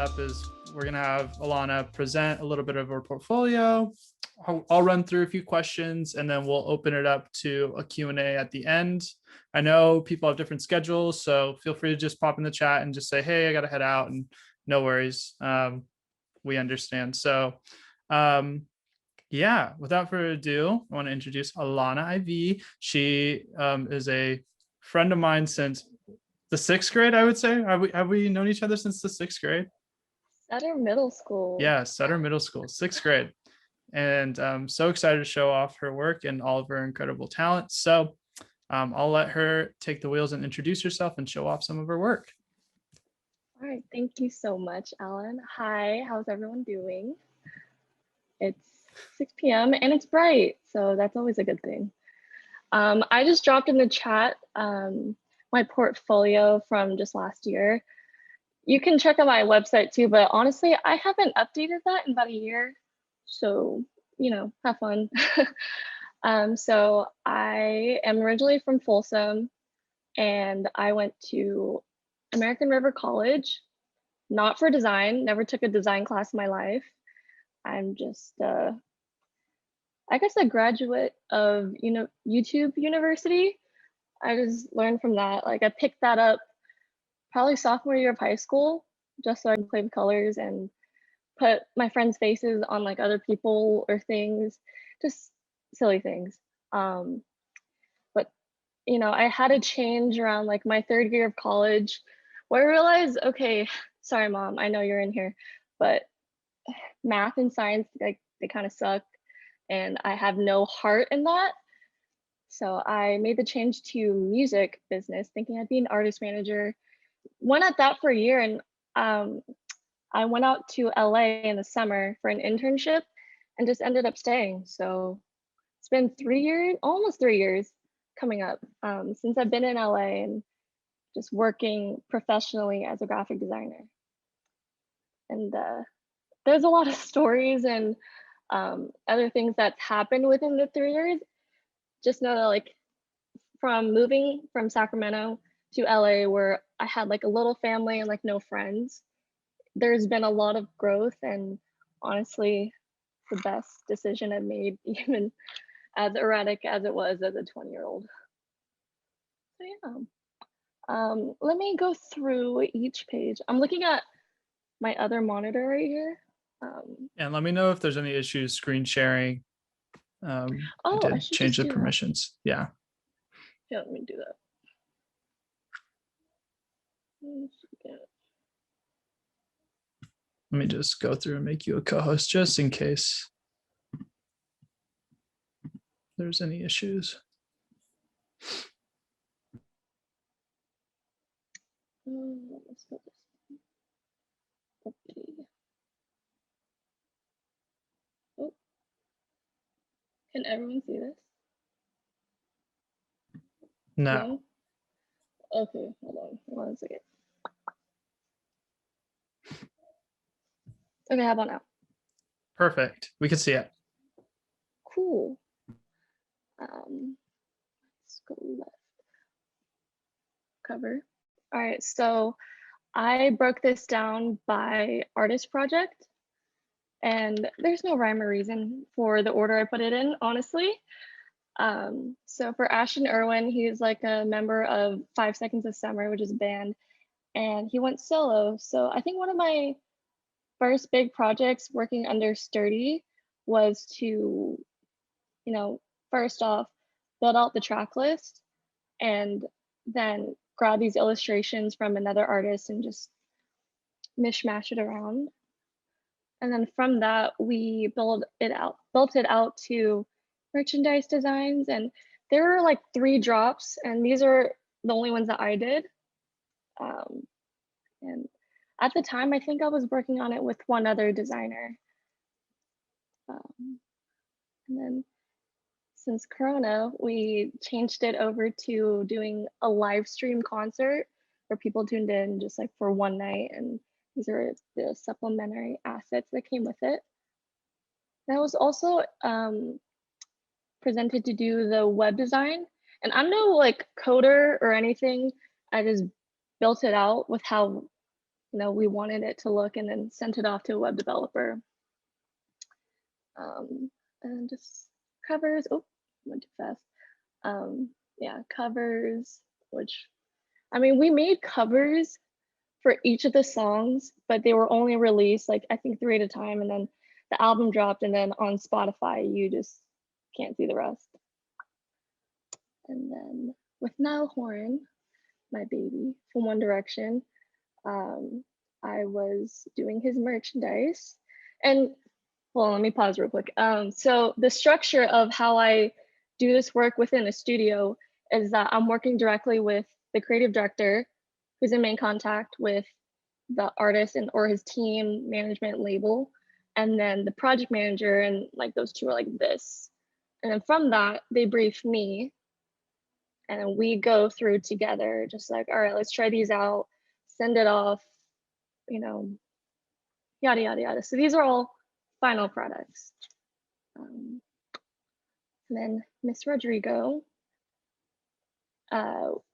up is we're going to have Alana present a little bit of her portfolio. I'll run through a few questions and then we'll open it up to a Q&A at the end. I know people have different schedules, so feel free to just pop in the chat and just say, hey, I got to head out, and no worries. We understand. So yeah, without further ado, I want to introduce Alana IV. She is a friend of mine since the 6th grade, I would say. Have we known each other since the 6th grade? Sutter Middle School. Yeah, Sutter Middle School, 6th grade. And I'm so excited to show off her work and all of her incredible talent. So I'll let her take the wheels and introduce herself and show off some of her work. All right, thank you so much, Alan. Hi, how's everyone doing? It's 6 p.m. and it's bright, so that's always a good thing. I just dropped in the chat my portfolio from just last year. You can check out my website too, but honestly, I haven't updated that in about a year. So, you know, have fun. So I am originally from Folsom and I went to American River College, not for design, never took a design class in my life. I'm just, I guess, a graduate of, YouTube University. I just learned from that. Like I picked that up probably sophomore year of high school, just so I can play with colors and put my friends' faces on like other people or things, just silly things. But I had a change around like my 3rd year of college where I realized, okay, sorry mom, I know you're in here, but math and science, like they kind of suck and I have no heart in that. So I made the change to music business, thinking I'd be an artist manager. Went at that for a year, and I went out to LA in the summer for an internship and just ended up staying. So it's been 3 years, almost 3 years coming up since I've been in LA and just working professionally as a graphic designer. And there's a lot of stories and other things that's happened within the 3 years. Just know that like from moving from Sacramento to LA where I had like a little family and like no friends, there's been a lot of growth and honestly the best decision I've made, even as erratic as it was as a 20-year-old. So yeah, let me go through each page. I'm looking at my other monitor right here. And let me know if there's any issues screen sharing. I did change the permissions. That. Yeah, let me do that. Let me just go through and make you a co-host just in case there's any issues. Let's go this. Okay. Oh. Can everyone see this? No. Okay, hold on one second. Okay, how about now? Perfect. We can see it. Cool. Let's go left. Cover. All right, so I broke this down by artist project, and there's no rhyme or reason for the order I put it in, honestly. So for Ashton Irwin, he's like a member of 5 Seconds of Summer, which is a band, and he went solo. So I think one of my first big projects working under Sturdy was to, first off, build out the track list and then grab these illustrations from another artist and just mishmash it around. And then from that, we built it out to merchandise designs. And there were like 3 drops, and these are the only ones that I did. And at the time, I think I was working on it with one other designer. And then since Corona, we changed it over to doing a live stream concert where people tuned in just like for one night. And these are the supplementary assets that came with it. And I was also presented to do the web design. And I'm no like coder or anything. I just built it out with how we wanted it to look, and then sent it off to a web developer. And just covers, oh, went too fast. Yeah, covers, which, I mean, we made covers for each of the songs, but they were only released like I think 3 at a time, and then the album dropped, and then on Spotify you just can't see the rest. And then with Niall Horan, my baby from One Direction, I was doing his merchandise. And well, let me pause real quick. So the structure of how I do this work within a studio is that I'm working directly with the creative director, who's in main contact with the artist and or his team, management, label, and then the project manager, and like those two are like this. And then from that, they brief me, and then we go through together, just like, all right, let's try these out, send it off, yada, yada, yada. So these are all final products. And then Miss Rodrigo,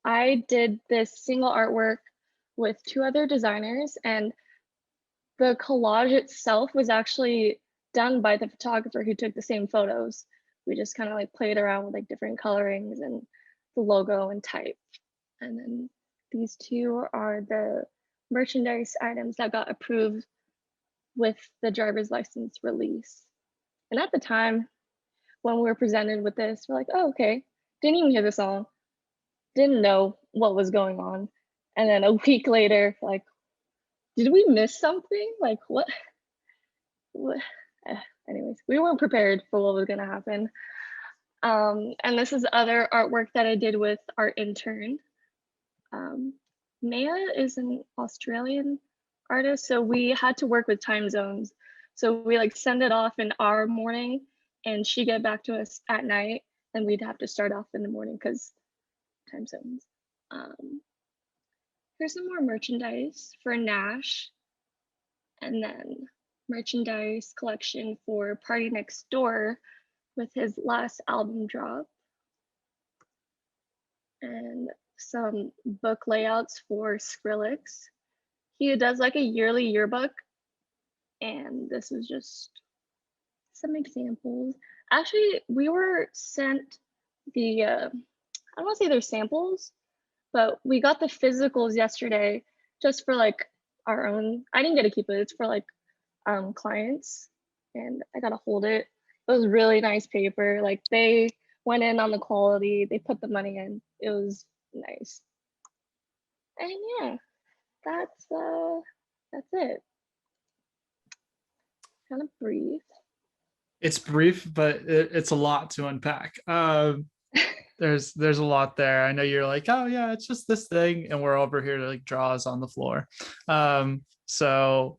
I did this single artwork with 2 other designers, and the collage itself was actually done by the photographer who took the same photos. We just kind of like played around with like different colorings and the logo and type. And then these 2 are the merchandise items that got approved with the driver's license release. And at the time when we were presented with this, we're like, oh, okay, didn't even hear the song, didn't know what was going on. And then a week later, like, did we miss something? Like, what? Anyways, we weren't prepared for what was gonna happen. And this is other artwork that I did with our intern. Maya is an Australian artist, so we had to work with time zones. So we like send it off in our morning, and she get back to us at night, and we'd have to start off in the morning because time zones. Here's some more merchandise for Nash, and then merchandise collection for Party Next Door with his last album drop, and some book layouts for Skrillex. He does like a yearly yearbook, and this is just some examples. Actually, we were sent the, I don't want to say they're samples, but we got the physicals yesterday just for like our own. I didn't get to keep it, it's for like clients, and I got to hold it. It was really nice paper. Like they went in on the quality, they put the money in. It was nice. And yeah, that's it. Kind of brief. It's brief, but it's a lot to unpack. There's a lot there. I know you're like, oh yeah, it's just this thing, and we're over here to like draws on the floor. So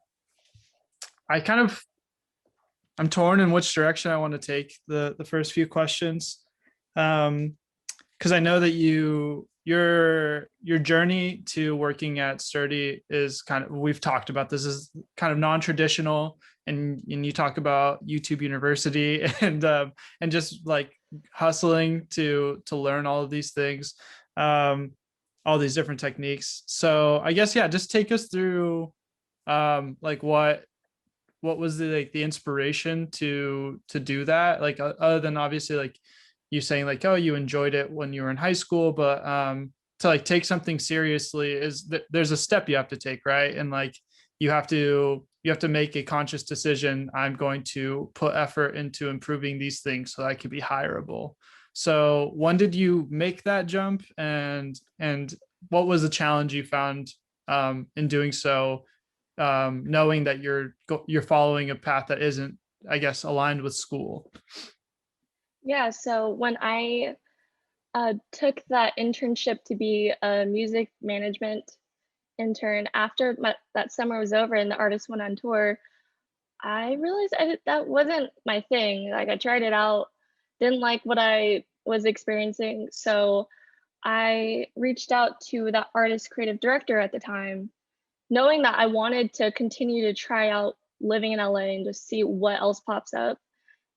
I'm torn in which direction I want to take the first few questions, because I know that your journey to working at Sturdy is kind of, we've talked about this, is kind of non-traditional, and you talk about YouTube University and just like hustling to learn all of these things, all these different techniques. So I guess, yeah, just take us through like what was the inspiration to do that, like other than obviously like you saying like, oh, you enjoyed it when you were in high school, but to like take something seriously, is that there's a step you have to take, right? And like you have to make a conscious decision. I'm going to put effort into improving these things so I can be hireable. So when did you make that jump, and what was the challenge you found in doing so, knowing that you're following a path that isn't, I guess, aligned with school? Yeah, so when I took that internship to be a music management intern after that summer was over and the artist went on tour, I realized that wasn't my thing. Like I tried it out, didn't like what I was experiencing. So I reached out to the artist creative director at the time, knowing that I wanted to continue to try out living in LA and just see what else pops up.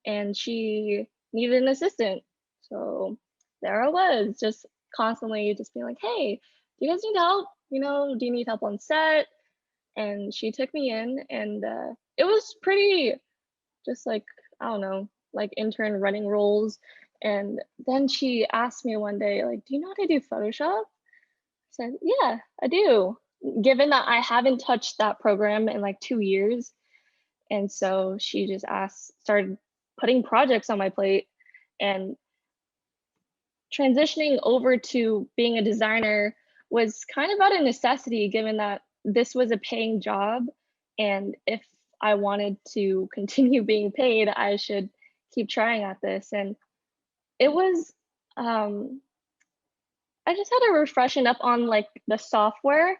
And she needed an assistant. So there I was, just constantly just being like, hey, do you guys need help? Do you need help on set? and she took me in, and it was pretty just like, I don't know, like intern running roles. And then she asked me one day, like, do you know how to do Photoshop? I said, yeah, I do. Given that I haven't touched that program in like 2 years. And so she just started putting projects on my plate, and transitioning over to being a designer was kind of out of necessity, given that this was a paying job. And if I wanted to continue being paid, I should keep trying at this. And it was, I just had to refreshen up on like the software,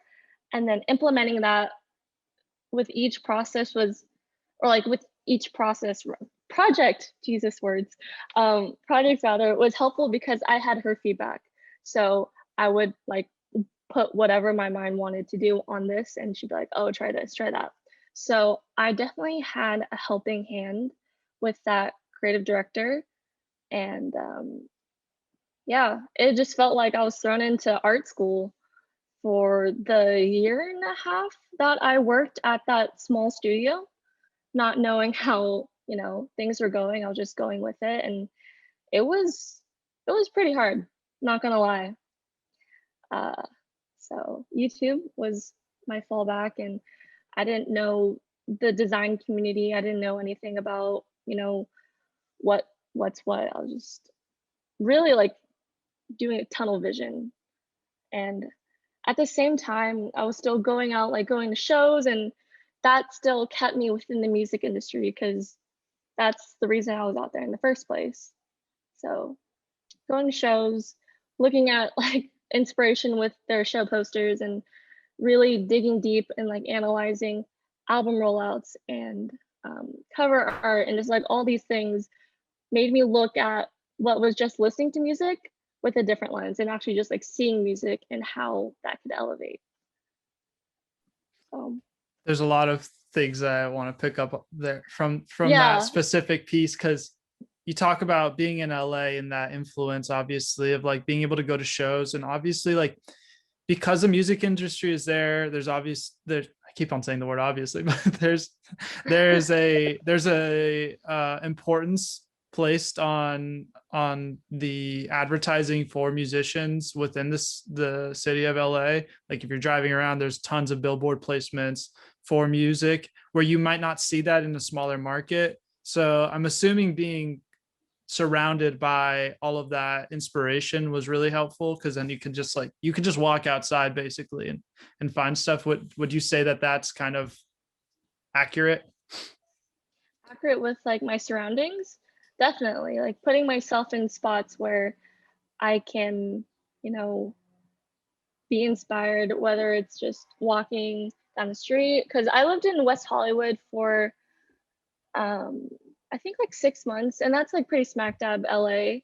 and then implementing that with each process was, or like with each project, Jesus words, project rather, was helpful because I had her feedback. So I would like put whatever my mind wanted to do on this, and she'd be like, oh, try this, try that. So I definitely had a helping hand with that creative director. And yeah, it just felt like I was thrown into art school for the year and a half that I worked at that small studio, not knowing how, things were going. I was just going with it, and it was pretty hard, not gonna lie. Uh, so YouTube was my fallback, and I didn't know the design community. I didn't know anything about, what's what. I was just really like doing a tunnel vision. And at the same time, I was still going out, like going to shows, and that still kept me within the music industry because that's the reason I was out there in the first place. So going to shows, looking at like inspiration with their show posters, and really digging deep and like analyzing album rollouts and cover art, and just like all these things made me look at what was just listening to music with a different lens, and actually just like seeing music and how that could elevate. So There's a lot of things that I want to pick up there from that yeah, specific piece, because you talk about being in LA and that influence, obviously, of like being able to go to shows, and obviously like because the music industry is there, I keep on saying the word obviously, but there's a importance placed on the advertising for musicians within the city of LA. Like if you're driving around, there's tons of billboard placements for music where you might not see that in a smaller market. So I'm assuming being surrounded by all of that inspiration was really helpful, because then you can just walk outside basically and find stuff. Would you say that that's kind of accurate? accurate with like my surroundings, definitely. Like putting myself in spots where I can, you know, be inspired, whether it's just walking down the street. Because I lived in West Hollywood for um I think like 6 months, and that's like pretty smack dab LA,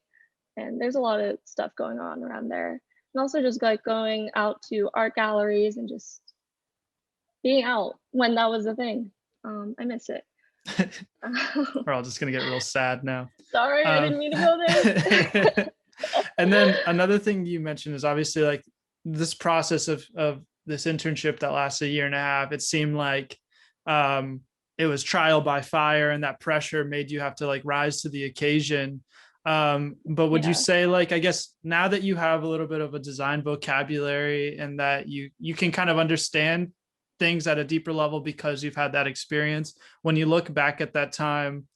and there's a lot of stuff going on around there. And also just like going out to art galleries and just being out when that was a thing. I miss it. We're all just gonna get real sad now. Sorry, I didn't mean to go there. And then another thing you mentioned is obviously like this process of this internship that lasted a year and a half. It seemed like it was trial by fire, and that pressure made you have to like rise to the occasion. But would you Yeah. say, like, I guess now that you have a little bit of a design vocabulary and that you can kind of understand things at a deeper level because you've had that experience, when you look back at that time,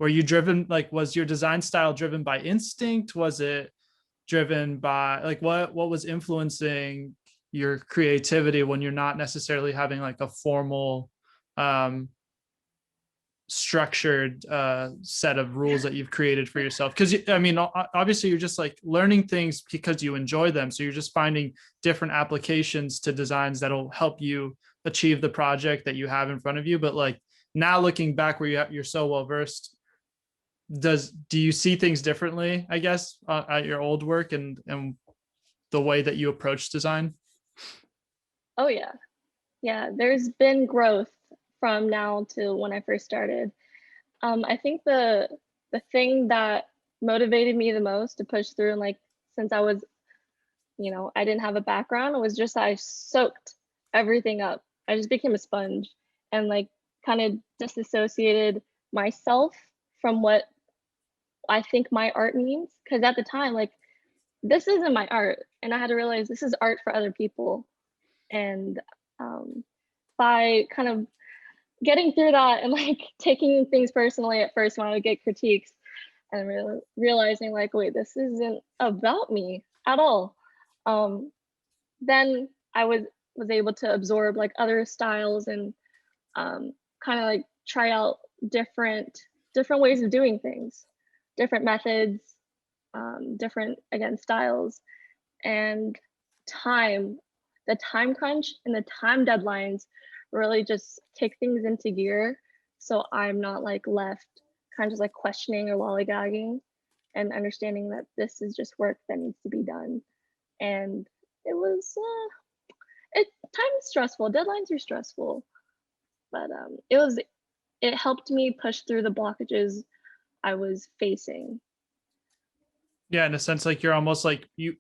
were you driven, like, was your design style driven by instinct? Was it driven by like what was influencing your creativity when you're not necessarily having like a formal um structured set of rules that you've created for yourself? Because I mean, obviously you're just like learning things because you enjoy them, so you're just finding different applications to designs that'll help you achieve the project that you have in front of you. But like now looking back, where you're so well versed, do you see things differently, I guess, at your old work and the way that you approach design? Oh yeah. Yeah, there's been growth from now to when I first started. I think the thing that motivated me the most to push through, and like since I was, I didn't have a background, was just I soaked everything up. I just became a sponge and like kind of disassociated myself from what I think my art means. Because at the time, like, this isn't my art. And I had to realize this is art for other people. And by kind of getting through that and like taking things personally at first when I would get critiques and realizing like, wait, this isn't about me at all. Then I was able to absorb like other styles and kind of like try out different ways of doing things, different methods, different again styles, and time. The time crunch and the time deadlines really just kick things into gear, so I'm not like left kind of just like questioning or lollygagging, and understanding that this is just work that needs to be done. And it was time is stressful, deadlines are stressful, but it helped me push through the blockages I was facing. Yeah, in a sense, like you're almost like you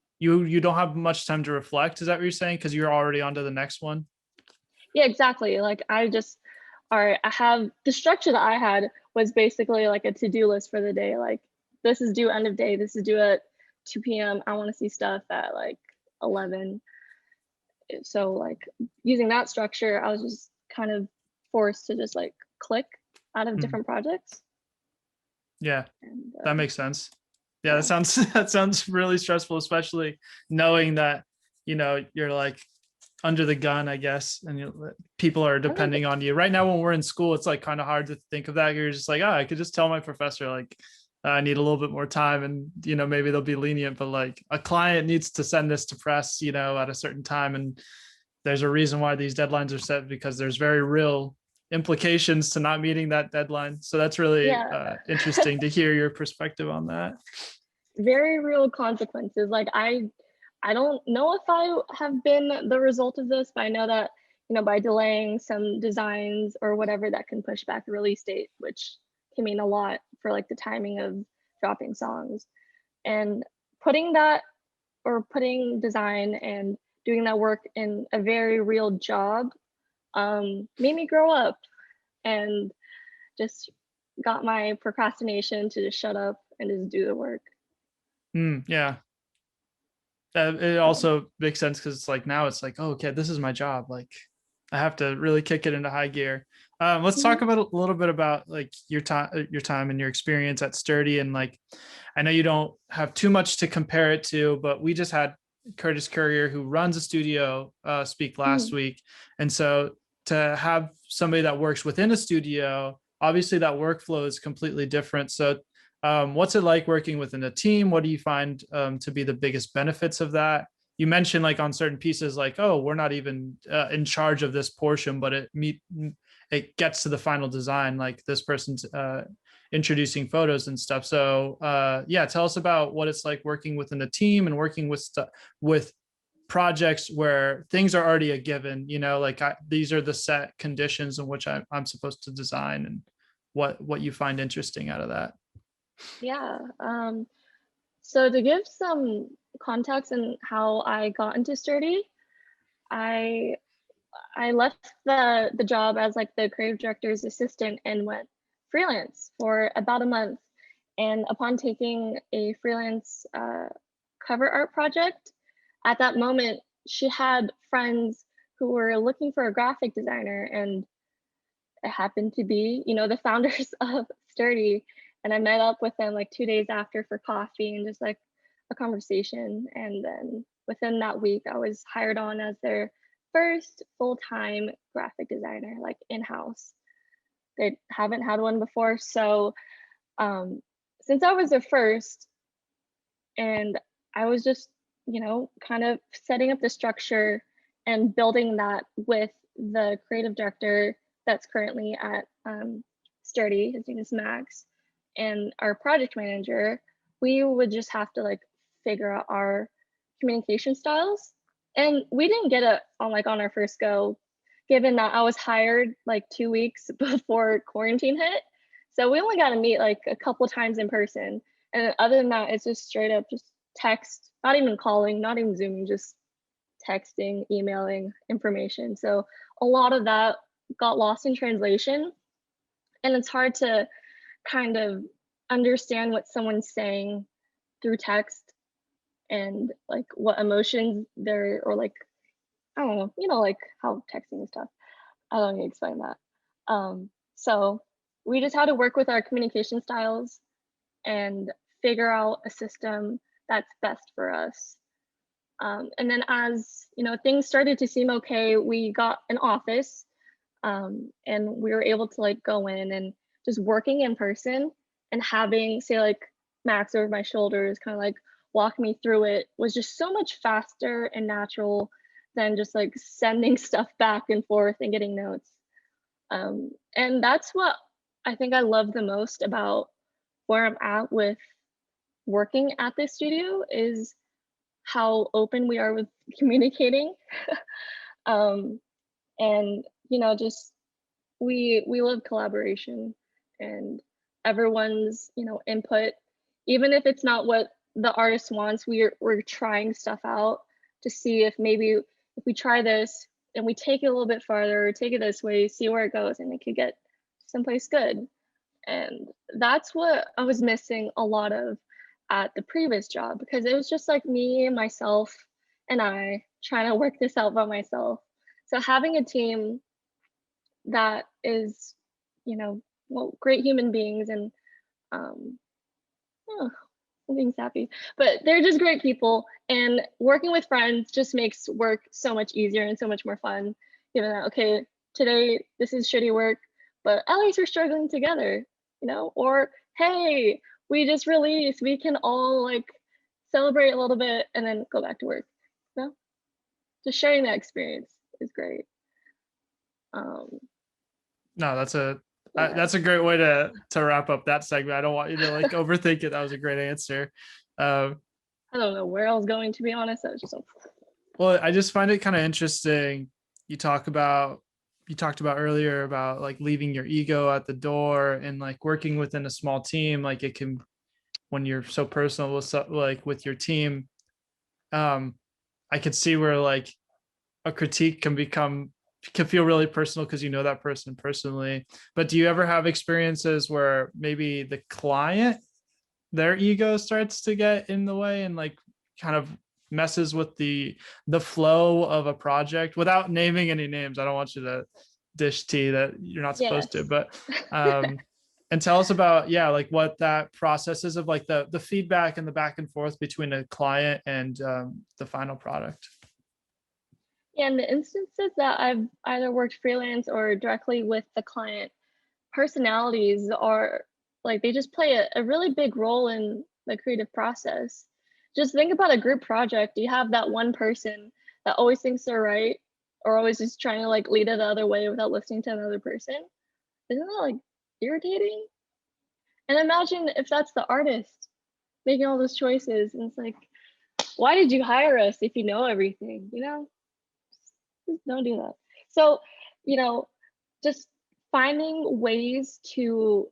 don't have much time to reflect. Is that what you're saying? Because you're already on to the next one. Yeah, exactly. Like I just, all right, I have the structure that I had was basically like a to-do list for the day. Like this is due end of day, this is due at 2 p.m. I want to see stuff at like 11. So like using that structure, I was just kind of forced to just like click out of Mhm. different projects. Yeah, And that makes sense. Yeah, that yeah. sounds that sounds really stressful, especially knowing that you're like under the gun, I guess, and people are I think, depending on you. Right now, when we're in school, it's like kind of hard to think of that. You're just like, I could just tell my professor like I need a little bit more time, and maybe they'll be lenient. But like a client needs to send this to press, at a certain time, and there's a reason why these deadlines are set because there's very real implications to not meeting that deadline. So that's really yeah, interesting to hear your perspective on that. very real consequences. Like I don't know if I have been the result of this, but I know that, by delaying some designs or whatever, that can push back the release date, which can mean a lot for like the timing of dropping songs. And putting that, or putting design and doing that work in a very real job, made me grow up and just got my procrastination to just shut up and just do the work. Yeah. It So, also makes sense because it's like now it's like, oh, okay, this is my job. Like I have to really kick it into high gear. Let's mhm, talk about a little bit about like your time and your experience at Sturdy. And like, I know you don't have too much to compare it to, but we just had Curtis Courier, who runs a studio, speak last mhm. week. And so to have somebody that works within a studio, obviously that workflow is completely different. So what's it like working within a team? What do you find to be the biggest benefits of that? You mentioned like on certain pieces, like, oh, we're not even in charge of this portion, but it gets to the final design. Like this person's introducing photos and stuff. So yeah, tell us about what it's like working within a team and working with projects where things are already a given. Like these are the set conditions in which I'm supposed to design, and what you find interesting out of that. Yeah. So to give some context in how I got into Sturdy, I I left the job as like the creative director's assistant and went freelance for about a month. And upon taking a freelance cover art project, at that moment she had friends who were looking for a graphic designer, and it happened to be, the founders of Sturdy. And I met up with them like 2 days after for coffee and just like a conversation. And then within that week, I was hired on as their first full-time graphic designer, like in-house. They haven't had one before. So since I was the first, and I was just, kind of setting up the structure and building that with the creative director that's currently at Sturdy. His name is Max, and our project manager. We would just have to like figure out our communication styles, and we didn't get it on our first go, given that I was hired like 2 weeks before quarantine hit. So we only got to meet like a couple times in person, and other than that, it's just straight up just text, not even calling, not even Zooming, just texting, emailing information. So a lot of that got lost in translation, and it's hard to kind of understand what someone's saying through text and like what emotions they're or like I don't know, like how texting is tough. I don't need to explain that. So we just had to work with our communication styles and figure out a system that's best for us. And then as things started to seem okay, we got an office, and we were able to like go in and just working in person and having say like Max over my shoulders kind of like walk me through it was just so much faster and natural than just like sending stuff back and forth and getting notes. And that's what I think I love the most about where I'm at with working at this studio is how open we are with communicating. um, and just we love collaboration and everyone's input, even if it's not what the artist wants. We're trying stuff out to see if maybe if we try this and we take it a little bit farther, take it this way, see where it goes, and it could get someplace good. And that's what I was missing a lot of at the previous job because it was just like me, myself, and I trying to work this out by myself. So having a team that is, well, great human beings and um, oh, I'm being sappy, but they're just great people. And working with friends just makes work so much easier and so much more fun. Given that, okay, today this is shitty work, but at least we're struggling together, or hey, we just released, we can all like celebrate a little bit and then go back to work. Just sharing that experience is great. No, that's Yeah. that's a great way to wrap up that segment. I don't want you to like overthink it. That was a great answer. I don't know where I was going, to be honest. I was just like, Well, I just find it kind of interesting. You talked about earlier about like leaving your ego at the door and like working within a small team. Like it can, when you're so personal with like with your team, I could see where like a critique can feel really personal because you know that person personally. But do you ever have experiences where maybe the client, their ego starts to get in the way and like kind of messes with the flow of a project without naming any names? I don't want you to dish tea that you're not supposed to, yes. but and tell us about, yeah, like what that process is of like the feedback and the back and forth between a client and the final product. Yeah, in the instances that I've either worked freelance or directly with the client, personalities are like they just play a really big role in the creative process. Just think about a group project. You have that one person that always thinks they're right or always just trying to like lead it the other way without listening to another person. Isn't that like irritating? And imagine if that's the artist making all those choices and it's like, why did you hire us if you know everything? Just don't do that. So, you know, just finding ways to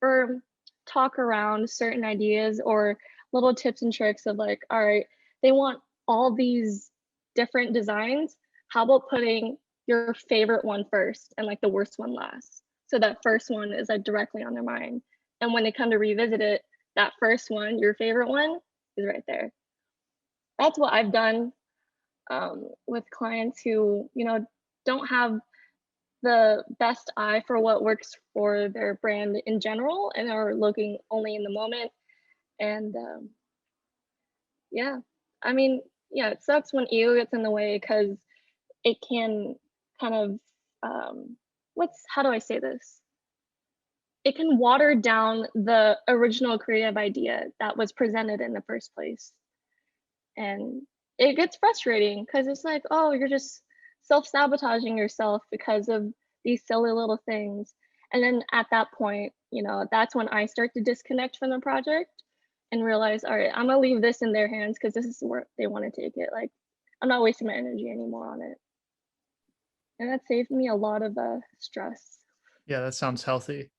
or talk around certain ideas or little tips and tricks of like, all right, they want all these different designs. How about putting your favorite one first and like the worst one last? So that first one is like directly on their mind. And when they come to revisit it, that first one, your favorite one, is right there. That's what I've done with clients who, don't have the best eye for what works for their brand in general and are looking only in the moment. And yeah, I mean, yeah, it sucks when ego gets in the way because it can kind of, how do I say this? It can water down the original creative idea that was presented in the first place. And it gets frustrating because it's like, oh, you're just self-sabotaging yourself because of these silly little things. And then at that point, that's when I start to disconnect from the project and realize, all right, I'm gonna leave this in their hands because this is where they want to take it. Like, I'm not wasting my energy anymore on it. And that saved me a lot of stress. Yeah, that sounds healthy.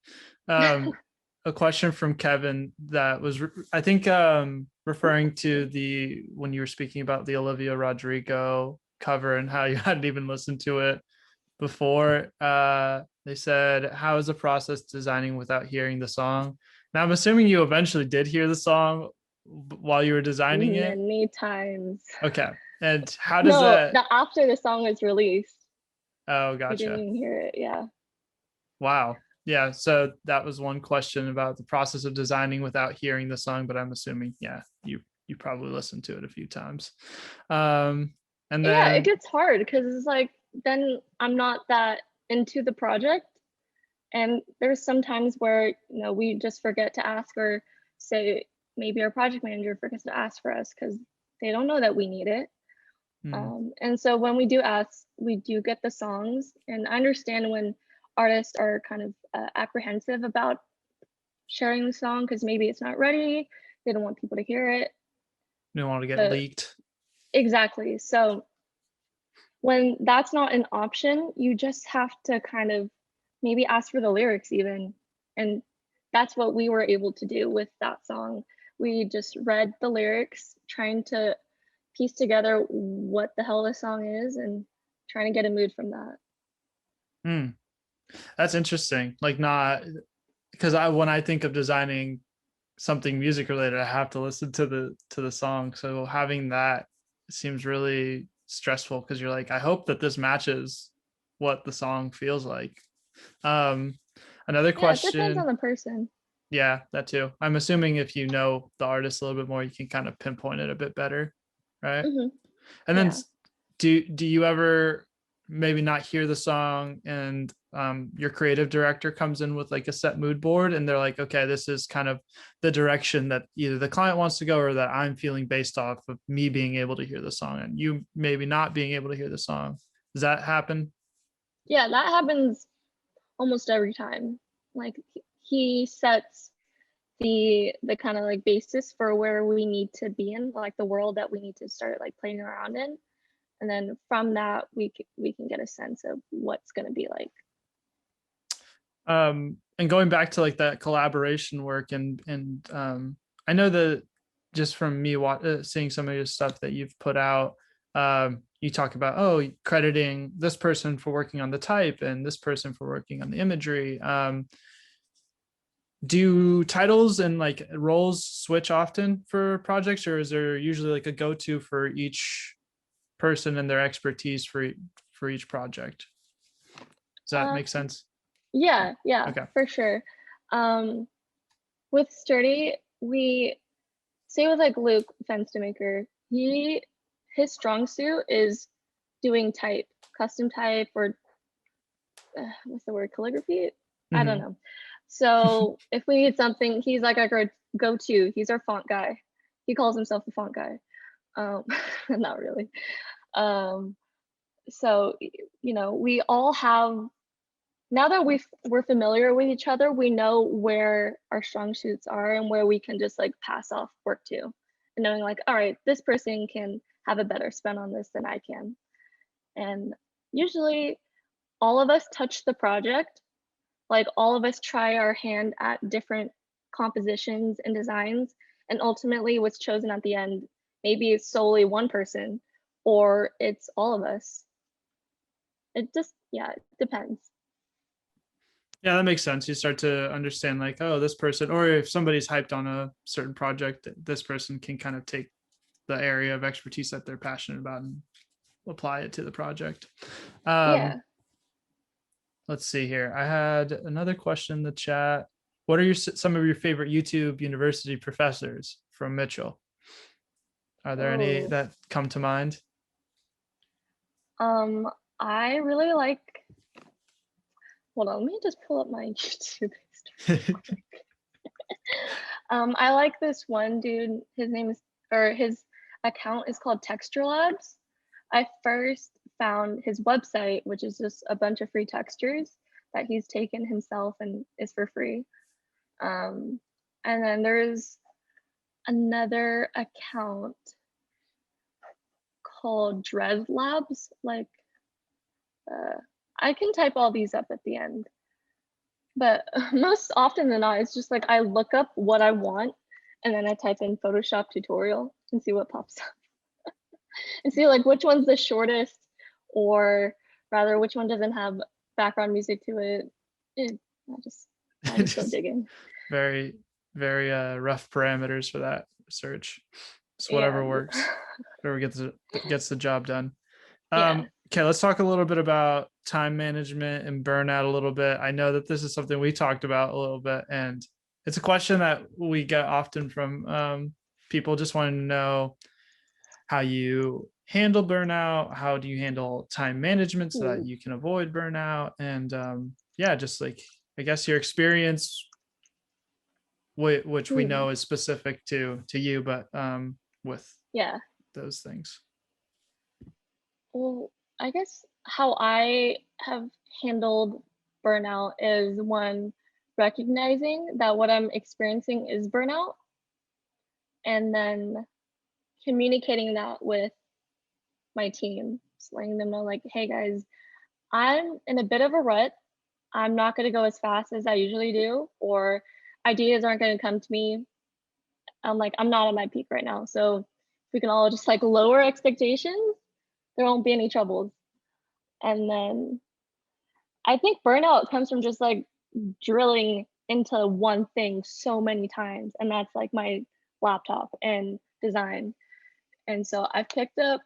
a question from Kevin that was, I think, referring to the when you were speaking about the Olivia Rodrigo cover and how you hadn't even listened to it before. They said, "How is the process designing without hearing the song?" Now, I'm assuming you eventually did hear the song while you were designing it. Many times. Okay, and how does No, that? the after the song was released, Oh, we didn't gotcha. even hear it. Yeah. Wow. Yeah. So that was one question about the process of designing without hearing the song, but I'm assuming, yeah, you probably listened to it a few times. Um, and Yeah, it then gets hard because it's like then I'm not that into the project. And there's some times where, we just forget to ask, or say maybe our project manager forgets to ask for us because they don't know that we need it. hmm, And so when we do ask, we do get the songs. And I understand when artists are kind of apprehensive about sharing the song because maybe it's not ready, they don't want people to hear it. you don't want to get But leaked. exactly. So when that's not an option, you just have to kind of maybe ask for the lyrics even. And that's what we were able to do with that song. We just read the lyrics, trying to piece together what the hell this song is and trying to get a mood from that. Hmm. That's interesting. Like not because when I think of designing something music related, I have to listen to the song. So having that seems really stressful because you're like, I hope that this matches what the song feels like. Um, another Yeah, it depends on question. the person. Yeah, that too. I'm assuming if you know the artist a little bit more, you can kind of pinpoint it a bit better, right? Hmm. And then Yeah. do you ever maybe not hear the song and your creative director comes in with like a set mood board and they're like, okay, this is kind of the direction that either the client wants to go or that I'm feeling based off of me being able to hear the song and you maybe not being able to hear the song. Does that happen? Yeah, that happens almost every time. Like he sets the kind of like basis for where we need to be in, like the world that we need to start like playing around in, and then from that we can get a sense of what's going to be like. And going back to like that collaboration work and I know that just from me seeing some of your stuff that you've put out, you talk about, oh, crediting this person for working on the type and this person for working on the imagery. Do titles and like roles switch often for projects, or is there usually like a go-to for each person and their expertise for each project? Does that uh make sense? yeah, Okay. for sure. um with Sturdy, we say with like Luke Fenstermaker, his strong suit is doing type, custom type, or what's the word, calligraphy, I don't Hmm. know. So if we need something, he's like our go-to. He's our font guy. He calls himself the font guy. um Not really. um so we all have, now that we're familiar with each other, we know where our strong suits are and where we can just like pass off work to, and knowing like, all right, this person can have a better spin on this than I can. And usually all of us touch the project, like all of us try our hand at different compositions and designs, and ultimately what's chosen at the end, maybe it's solely one person or it's all of us. It just, yeah, it depends. Yeah, that makes sense. You start to understand like, oh, this person, or if somebody's hyped on a certain project, this person can kind of take the area of expertise that they're passionate about and apply it to the project. Um, Yeah. let's see here. I had another question in the chat. What are some of your favorite YouTube university professors from Mitchell? Are there any Oh, that come to mind? um I really like, hold on, let me just pull up my YouTube history. I like this one dude. His name is, or his account is called Texture Labs. I first found his website, which is just a bunch of free textures that he's taken himself and is for free. Um, and then there's another account called Drev Labs. Like, uh, I can type all these up at the end. But most often than not, it's just like I look up what I want and then I type in Photoshop tutorial and see what pops up and see like which one's the shortest, or rather which one doesn't have background music to it. And I just go Just digging. very, very rough parameters for that search. It's Yeah. whatever works, whatever gets the job done. Yeah. Okay, let's talk a little bit about time management and burnout a little bit. I know that this is something we talked about a little bit, and it's a question that we get often from people just wanting to know how you handle burnout, how do you handle time management so that Ooh. you can avoid burnout, and yeah, just like I guess your experience, which we Hmm. know is specific to you, but with Yeah. those things. Well, I guess how I have handled burnout is one, recognizing that what I'm experiencing is burnout, and then communicating that with my team, just letting them know, like, hey guys, I'm in a bit of a rut. I'm not going to go as fast as I usually do, or ideas aren't going to come to me. I'm like, I'm not at my peak right now. So if we can all just like lower expectations, there won't be any troubles. And then I think burnout comes from just like drilling into one thing so many times. And that's like my laptop and design. And so I've picked up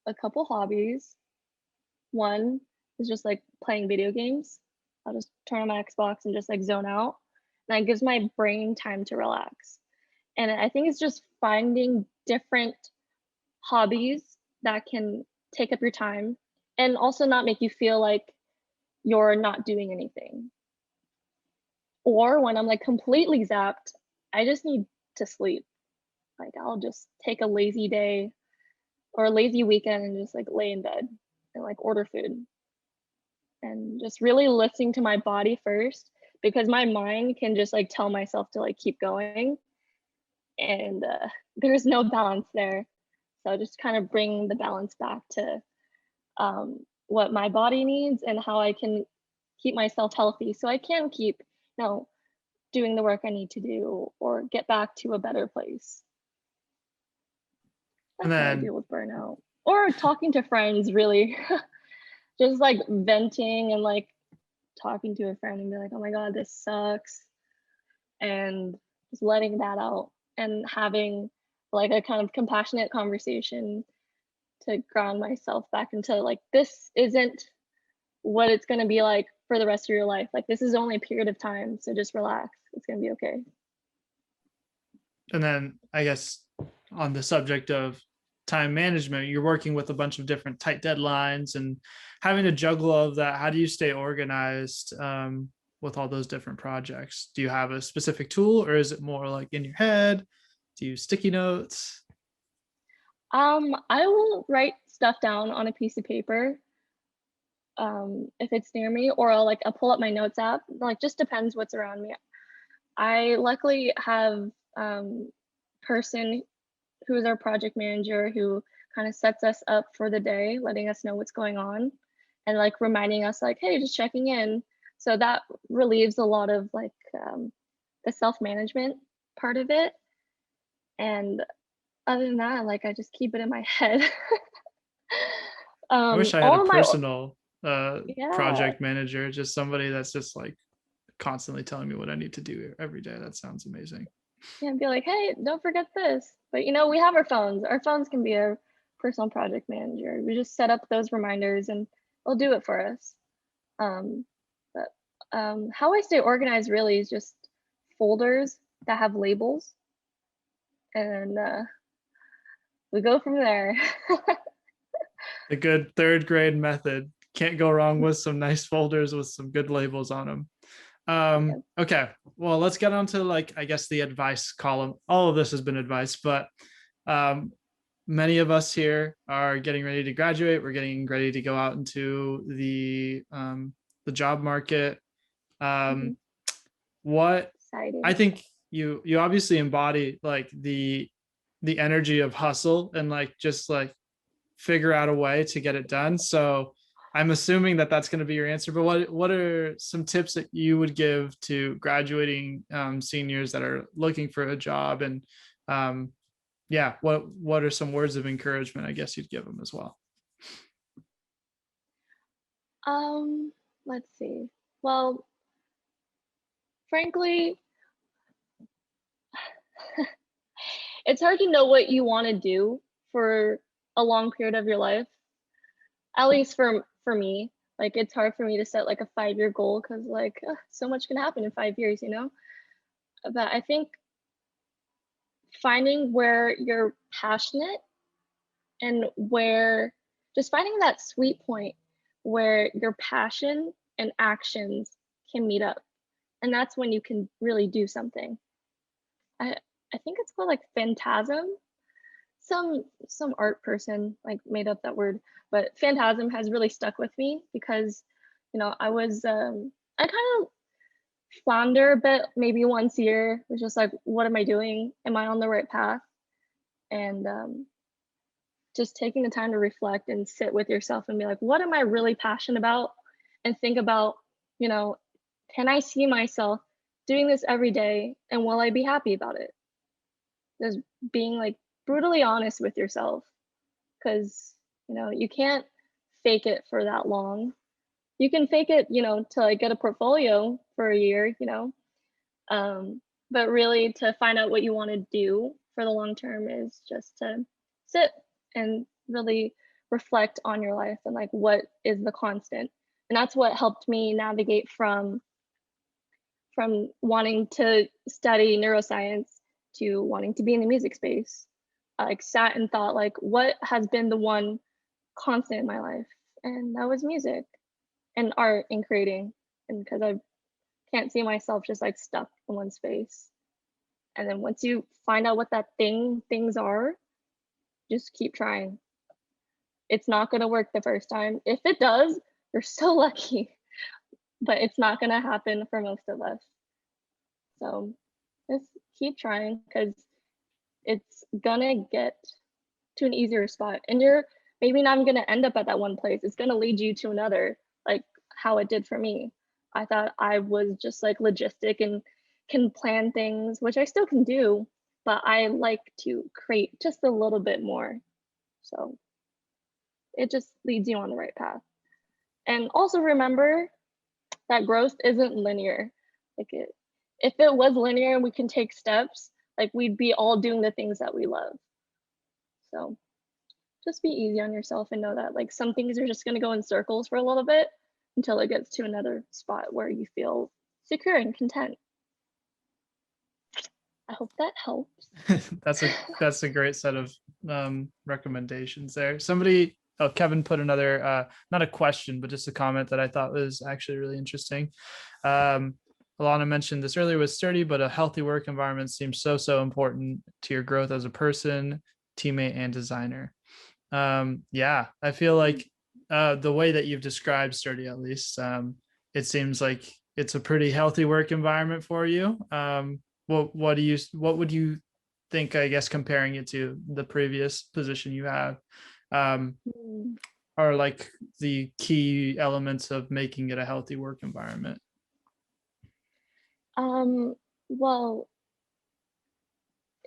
a couple hobbies. One is just like playing video games. I'll just turn on my Xbox and just like zone out. And that gives my brain time to relax. And I think it's just finding different hobbies that can take up your time and also not make you feel like you're not doing anything. Or when I'm like completely zapped, I just need to sleep. Like I'll just take a lazy day or a lazy weekend and just like lay in bed and like order food and just really listening to my body first, because my mind can just like tell myself to like keep going, and there's no balance there. So just kind of bring the balance back to what my body needs and how I can keep myself healthy so I can keep, doing the work I need to do or get back to a better place. And That's how I then deal with burnout. Or talking to friends, really. Just like venting and like talking to a friend and be like, oh my God, this sucks. And just letting that out and having like a kind of compassionate conversation to ground myself back into like, this isn't what it's going to be like for the rest of your life. Like, this is only a period of time. So just relax. It's going to be okay. and then I guess on the subject of time management, you're working with a bunch of different tight deadlines and having to juggle all of that. How do you stay organized with all those different projects? Do you have a specific tool, or is it more like in your head? Do you use sticky notes? I will write stuff down on a piece of paper if it's near me, or I'll pull up my notes app. Like, just depends what's around me. I luckily have person who is our project manager who kind of sets us up for the day, letting us know what's going on and like reminding us like, hey, just checking in. So that relieves a lot of like the self-management part of it. And other than that, like I just keep it in my head. I wish I had a All of my personal yeah, project manager, just somebody that's just like constantly telling me what I need to do every day. That sounds amazing. yeah, be like, hey, don't forget this. But we have our phones. Our phones can be a personal project manager. We just set up those reminders and it'll do it for us. Um, but how I stay organized really is just folders that have labels, and we go from there. The good third grade method. Can't go wrong with some nice folders with some good labels on them. Yeah. Okay, well, let's get on to like, I guess the advice column. All of this has been advice, but um, many of us here are getting ready to graduate. We're getting ready to go out into the job market. Mhm. Um, what I Exciting. think you obviously embody like the energy of hustle and like just like figure out a way to get it done. So I'm assuming that that's going to be your answer, but what are some tips that you would give to graduating seniors that are looking for a job? And yeah, what are some words of encouragement, I guess, you'd give them as well? Um, let's see. Well, frankly, it's hard to know what you want to do for a long period of your life. At least for me, like it's hard for me to set like a 5-year goal because like so much can happen in 5 years, you know. But I think finding where you're passionate and where just finding that sweet point where your passion and actions can meet up, and that's when you can really do something. I think it's called like phantasm. Some art person like made up that word, but phantasm has really stuck with me because I kind of flounder a bit maybe once a year. It was just like, what am I doing? Am I on the right path? And just taking the time to reflect and sit with yourself and be like, what am I really passionate about? And think about, you know, can I see myself doing this every day and will I be happy about it? Just being like brutally honest with yourself because, you can't fake it for that long. You can fake it, to like get a portfolio for a year, but really to find out what you want to do for the long term is just to sit and really reflect on your life and like what is the constant. And that's what helped me navigate from wanting to study neuroscience to wanting to be in the music space. I like sat and thought like what has been the one constant in my life, and that was music and art and creating. And because I can't see myself just like stuck in one space. And then once you find out what that things are, just keep trying. It's not going to work the first time. If it does, you're so lucky, but it's not going to happen for most of us. So just keep trying because it's going to get to an easier spot. And you're maybe not going to end up at that one place. It's going to lead you to another, like how it did for me. I thought I was just like logistic and can plan things, which I still can do, but I like to create just a little bit more. So it just leads you on the right path. And also remember that growth isn't linear. If it was linear and we can take steps, like we'd be all doing the things that we love. So just be easy on yourself and know that like some things are just going to go in circles for a little bit until it gets to another spot where you feel secure and content. I hope that helps. That's a great set of recommendations there. Kevin put another not a question, but just a comment that I thought was actually really interesting. Alana mentioned this earlier with sturdy, but a healthy work environment seems so important to your growth as a person, teammate, and designer. Yeah, I feel like the way that you've described sturdy, at least, it seems like it's a pretty healthy work environment for you. What would you think, I guess, comparing it to the previous position you have, are like the key elements of making it a healthy work environment? Well,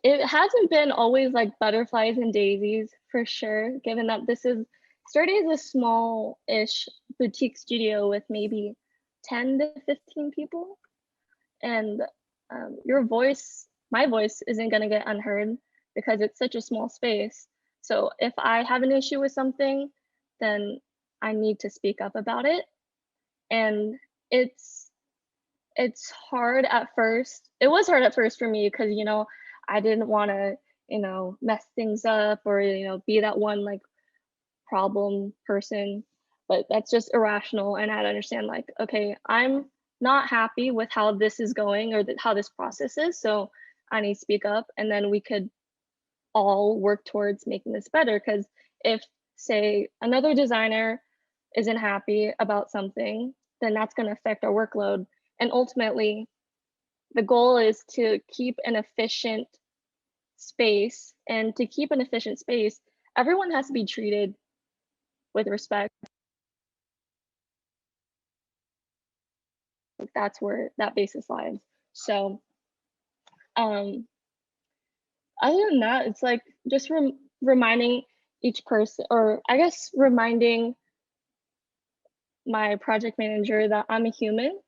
it hasn't been always like butterflies and daisies for sure, given that Sturdy is a small-ish boutique studio with maybe 10 to 15 people. And my voice isn't going to get unheard because it's such a small space. So if I have an issue with something, then I need to speak up about it. And it's hard at first. It was hard at first for me because, I didn't want to, mess things up or, be that one like problem person, but that's just irrational. And I had to understand like, okay, I'm not happy with how this is going or how this process is. So I need to speak up and then we could all work towards making this better. Because if, say, another designer isn't happy about something, then that's going to affect our workload. And ultimately, the goal is to keep an efficient space. And to keep an efficient space, everyone has to be treated with respect. Like that's where that basis lies. So um other than that, it's like just reminding each person, or I guess reminding my project manager that I'm a human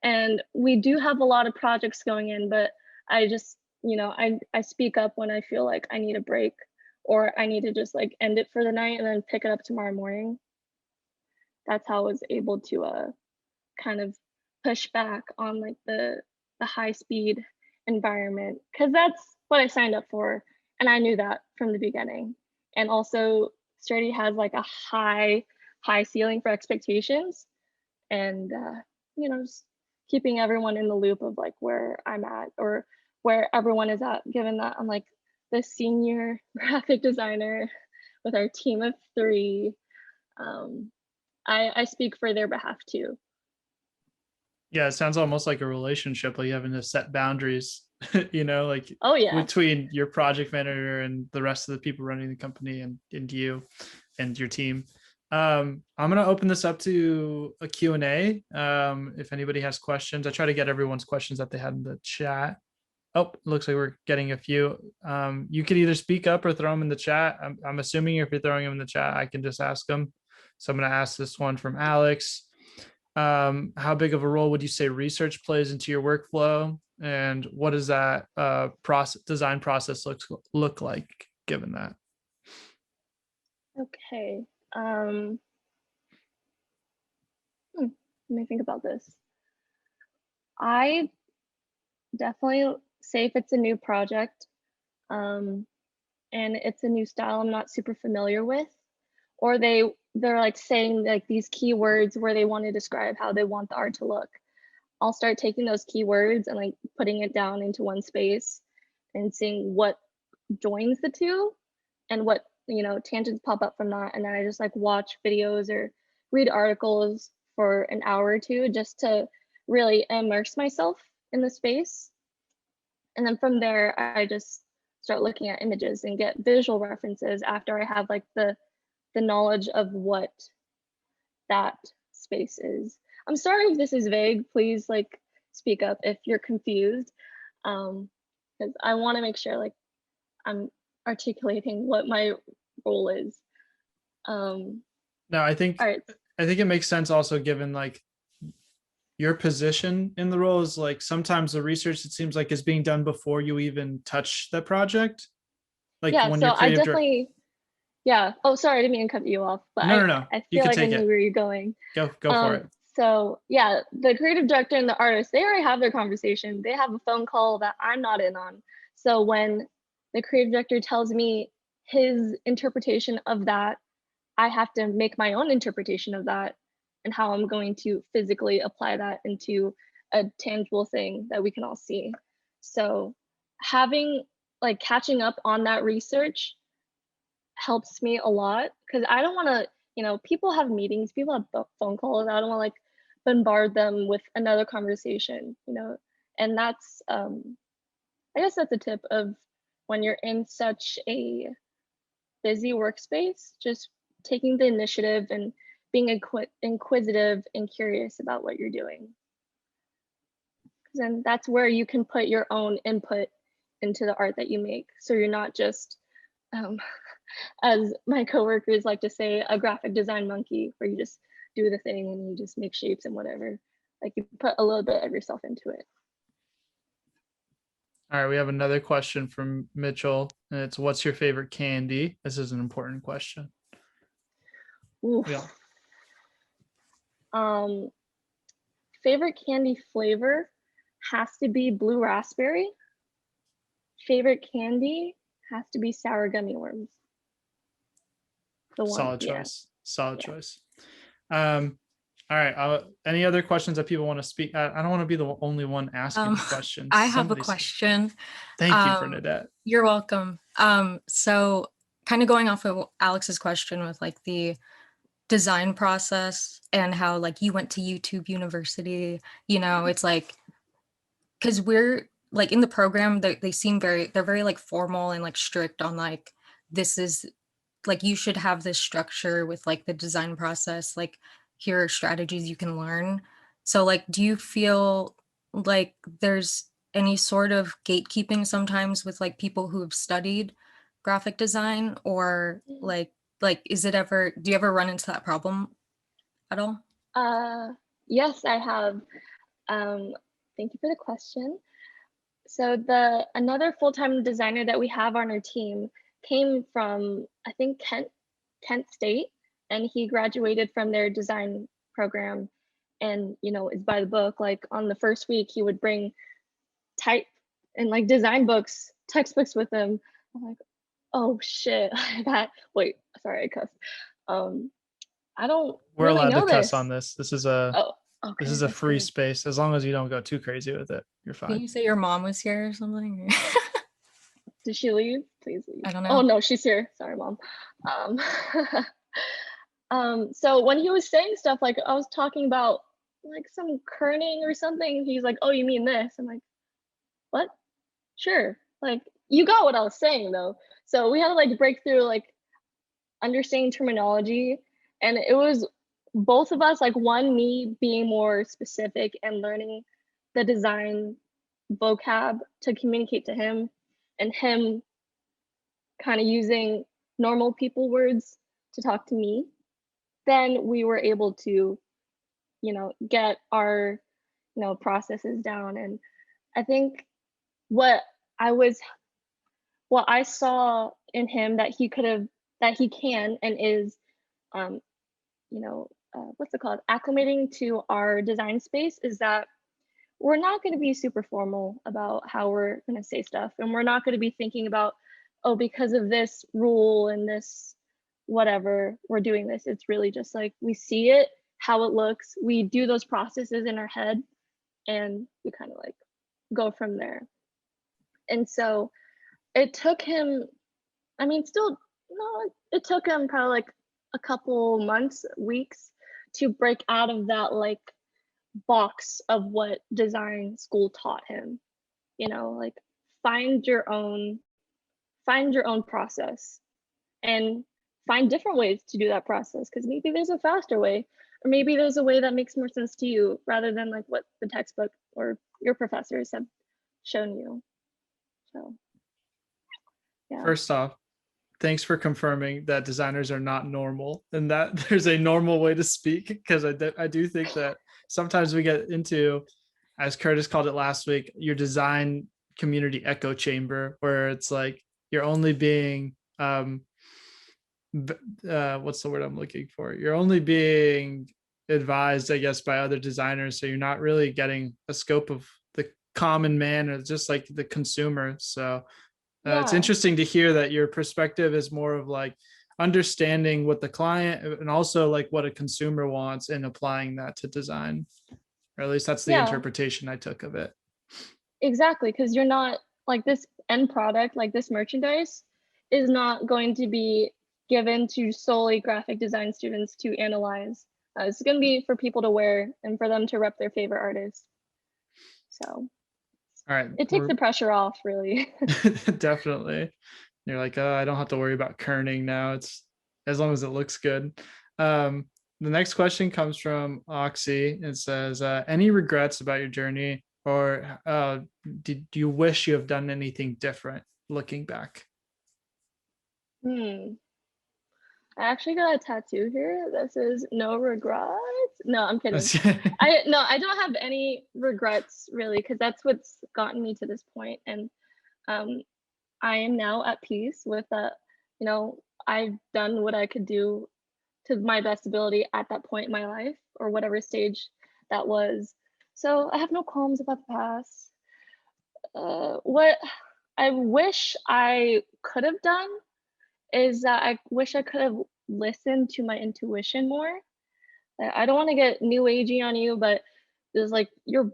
and we do have a lot of projects going in, but I just, I speak up when I feel like I need a break or I need to just like end it for the night and then pick it up tomorrow morning. That's how I was able to kind of push back on like the high speed environment because that's what I signed up for and I knew that from the beginning. And also Sturdy has like a high ceiling for expectations and just keeping everyone in the loop of like where I'm at or where everyone is at, given that I'm like the senior graphic designer with our team of three. um, I speak for their behalf too. Yeah, it sounds almost like a relationship, like you having to set boundaries, like Oh yeah. between your project manager and the rest of the people running the company and you and your team. I'm going to open this up to a Q&A. If anybody has questions, I try to get everyone's questions that they had in the chat. Oh, looks like we're getting a few. You can either speak up or throw them in the chat. I'm assuming if you're throwing them in the chat, I can just ask them. So I'm going to ask this one from Alex. How big of a role would you say research plays into your workflow? And what does that design process look like given that? Okay. Let me think about this. I definitely say if it's a new project, and it's a new style I'm not super familiar with, or they're like saying like these keywords where they want to describe how they want the art to look. I'll start taking those keywords and like putting it down into one space and seeing what joins the two and what tangents pop up from that. And then I just like watch videos or read articles for an hour or two just to really immerse myself in the space. And then from there, I just start looking at images and get visual references after I have like the knowledge of what that space is. I'm sorry if this is vague. Please like speak up if you're confused, because I want to make sure like I'm articulating what my role is. No, I think All right. it makes sense also given like your position in the role is like sometimes the research it seems like is being done before you even touch the project. Like Yeah, when so you're I creative director. definitely, yeah. Oh, sorry, I didn't mean to cut you off, but No. I You feel could like I take knew it. where you're going. Go for it. So yeah, the creative director and the artist, they already have their conversation. They have a phone call that I'm not in on. So when the creative director tells me his interpretation of that, I have to make my own interpretation of that and how I'm going to physically apply that into a tangible thing that we can all see. So having like catching up on that research helps me a lot because I don't want to, people have meetings, people have phone calls. I don't want to like bombard them with another conversation, and that's, I guess that's a tip of when you're in such a busy workspace, just taking the initiative and being inquisitive and curious about what you're doing. Then that's where you can put your own input into the art that you make. So you're not just, as my coworkers like to say, a graphic design monkey, where you just do the thing and you just make shapes and whatever. Like you put a little bit of yourself into it. All right, we have another question from Mitchell, and it's what's your favorite candy? This is an important question. Oof. Yeah. Favorite candy flavor has to be blue raspberry. Favorite candy has to be sour gummy worms. Solid Yeah. choice. Solid choice. All right. Any other questions that people want to speak? I don't want to be the only one asking questions. I have a question. Thank you, Bernadette. You're welcome. So kind of going off of Alex's question with like the design process and how like you went to YouTube University, it's like, because we're like in the program, they seem they're very like formal and like strict on like, this is like, you should have this structure with like the design process, like here are strategies you can learn. So like, do you feel like there's any sort of gatekeeping sometimes with like people who have studied graphic design, or like is it ever, do you ever run into that problem at all? Yes, I have. Thank you for the question. So another full-time designer that we have on our team came from, I think, Kent State, and he graduated from their design program and, is by the book. Like on the first week, he would bring type and like design books, textbooks with him. I'm like, oh shit, wait, sorry, I cussed. I don't We're really allowed to know cuss this. on this. This is a Oh, okay, this is a that's free good. space. As long as you don't go too crazy with it, you're Can fine. you say your mom was here or something? Did she leave? Please leave. I don't Oh know. no, she's here. Sorry, mom. Um, so when he was saying stuff, like I was talking about like some kerning or something, he's like, "Oh, you mean this?" I'm like, "What? Sure." Like you got what I was saying though. So we had to like break through like understanding terminology, and it was both of us, like one, me being more specific and learning the design vocab to communicate to him, and him kind of using normal people words to talk to me. Then we were able to, get our, processes down. And I think what I was, what I saw in him that he could have, that he can and is, um, what's it called, acclimating to our design space, is that we're not going to be super formal about how we're going to say stuff. And we're not going to be thinking about, oh, because of this rule and this whatever, we're doing this. It's really just like we see it, how it looks. We do those processes in our head and we kind of like go from there. And so it took him, I mean, still, no, it took him probably like a couple months, weeks to break out of that like box of what design school taught him. Like find your own process and find different ways to do that process, because maybe there's a faster way, or maybe there's a way that makes more sense to you rather than like what the textbook or your professors have shown you. So yeah. First off, thanks for confirming that designers are not normal and that there's a normal way to speak, because I do think that sometimes we get into, as Curtis called it last week, your design community echo chamber, where it's like you're only being what's the word I'm looking for? You're only being advised, I guess, by other designers. So you're not really getting a scope of the common man or just like the consumer. So it's Yeah. interesting to hear that your perspective is more of like understanding what the client and also like what a consumer wants and applying that to design, or at least that's the Yeah, interpretation I took of it. exactly. Because you're not like this end product, like this merchandise is not going to be given to solely graphic design students to analyze. It's going to be for people to wear and for them to rep their favorite artist. So All right, it takes the pressure off, really. definitely. You're like, oh, I don't have to worry about kerning now. It's as long as it looks good. The next question comes from Oxy. It says, any regrets about your journey, or do you wish you have done anything different looking back? I actually got a tattoo here that says no regrets. No, I'm kidding. That's- I don't have any regrets really, because that's what's gotten me to this point. And I am now at peace with that. I've done what I could do to my best ability at that point in my life, or whatever stage that was. So I have no qualms about the past. What I wish I could have done is that I wish I could have listened to my intuition more. I don't want to get new agey on you, but there's like your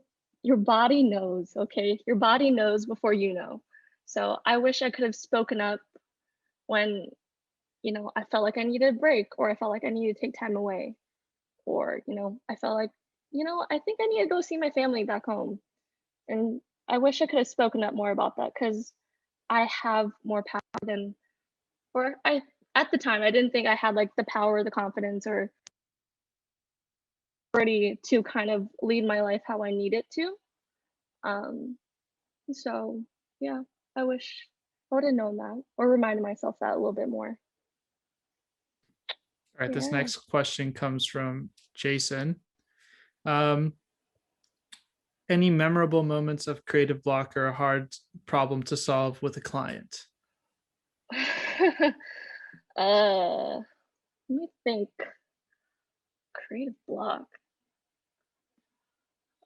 body knows, okay? Your body knows before you know. So I wish I could have spoken up when, I felt like I needed a break, or I felt like I needed to take time away, or, I felt like, I think I need to go see my family back home. And I wish I could have spoken up more about that, because I have more power than, or at the time I didn't think I had like the power, the confidence, or authority to kind of lead my life how I need it to. Um, so yeah, I wish I would have known that or reminded myself that a little bit more. All right, this Yeah. next question comes from Jason. Um, any memorable moments of creative block or a hard problem to solve with a client? Let me think. Creative block.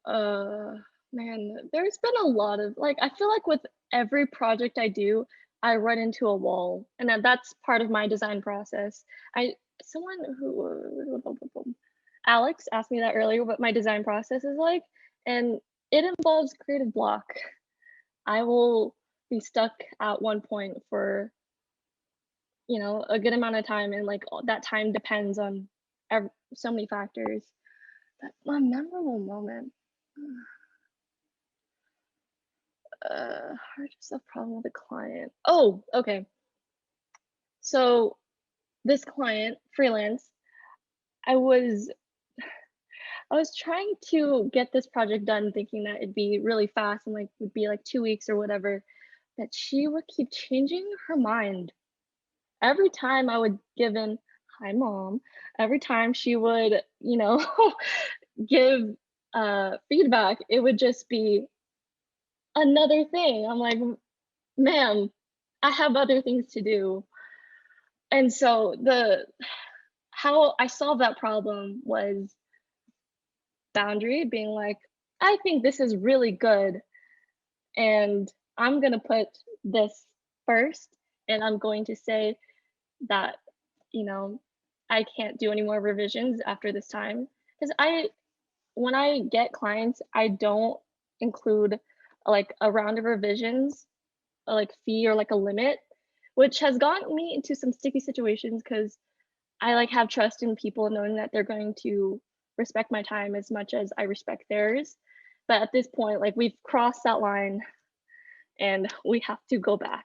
Uh, Man, there's been a lot of like, I feel like with every project I do, I run into a wall, and that's part of my design process. I someone who Alex asked me that earlier what my design process is like, and it involves creative block. I will be stuck at one point for, a good amount of time, and like that time depends on so many factors. But my memorable moment. Hardest of problem with a client. Oh, okay. So this client, freelance, I was I was trying to get this project done thinking that it'd be really fast and like would be like 2 weeks or whatever. But she would keep changing her mind. Every time I would give in, hi mom, every time she would, give feedback, it would just be another thing. I'm like, ma'am, I have other things to do. And so the how I solved that problem was boundary, being like, I think this is really good, and I'm gonna put this first, and I'm going to say that, you know, I can't do any more revisions after this time. Because when I get clients, I don't include like a round of revisions, like fee or like a limit, which has gotten me into some sticky situations because I like have trust in people knowing that they're going to respect my time as much as I respect theirs. But at this point, like we've crossed that line and we have to go back.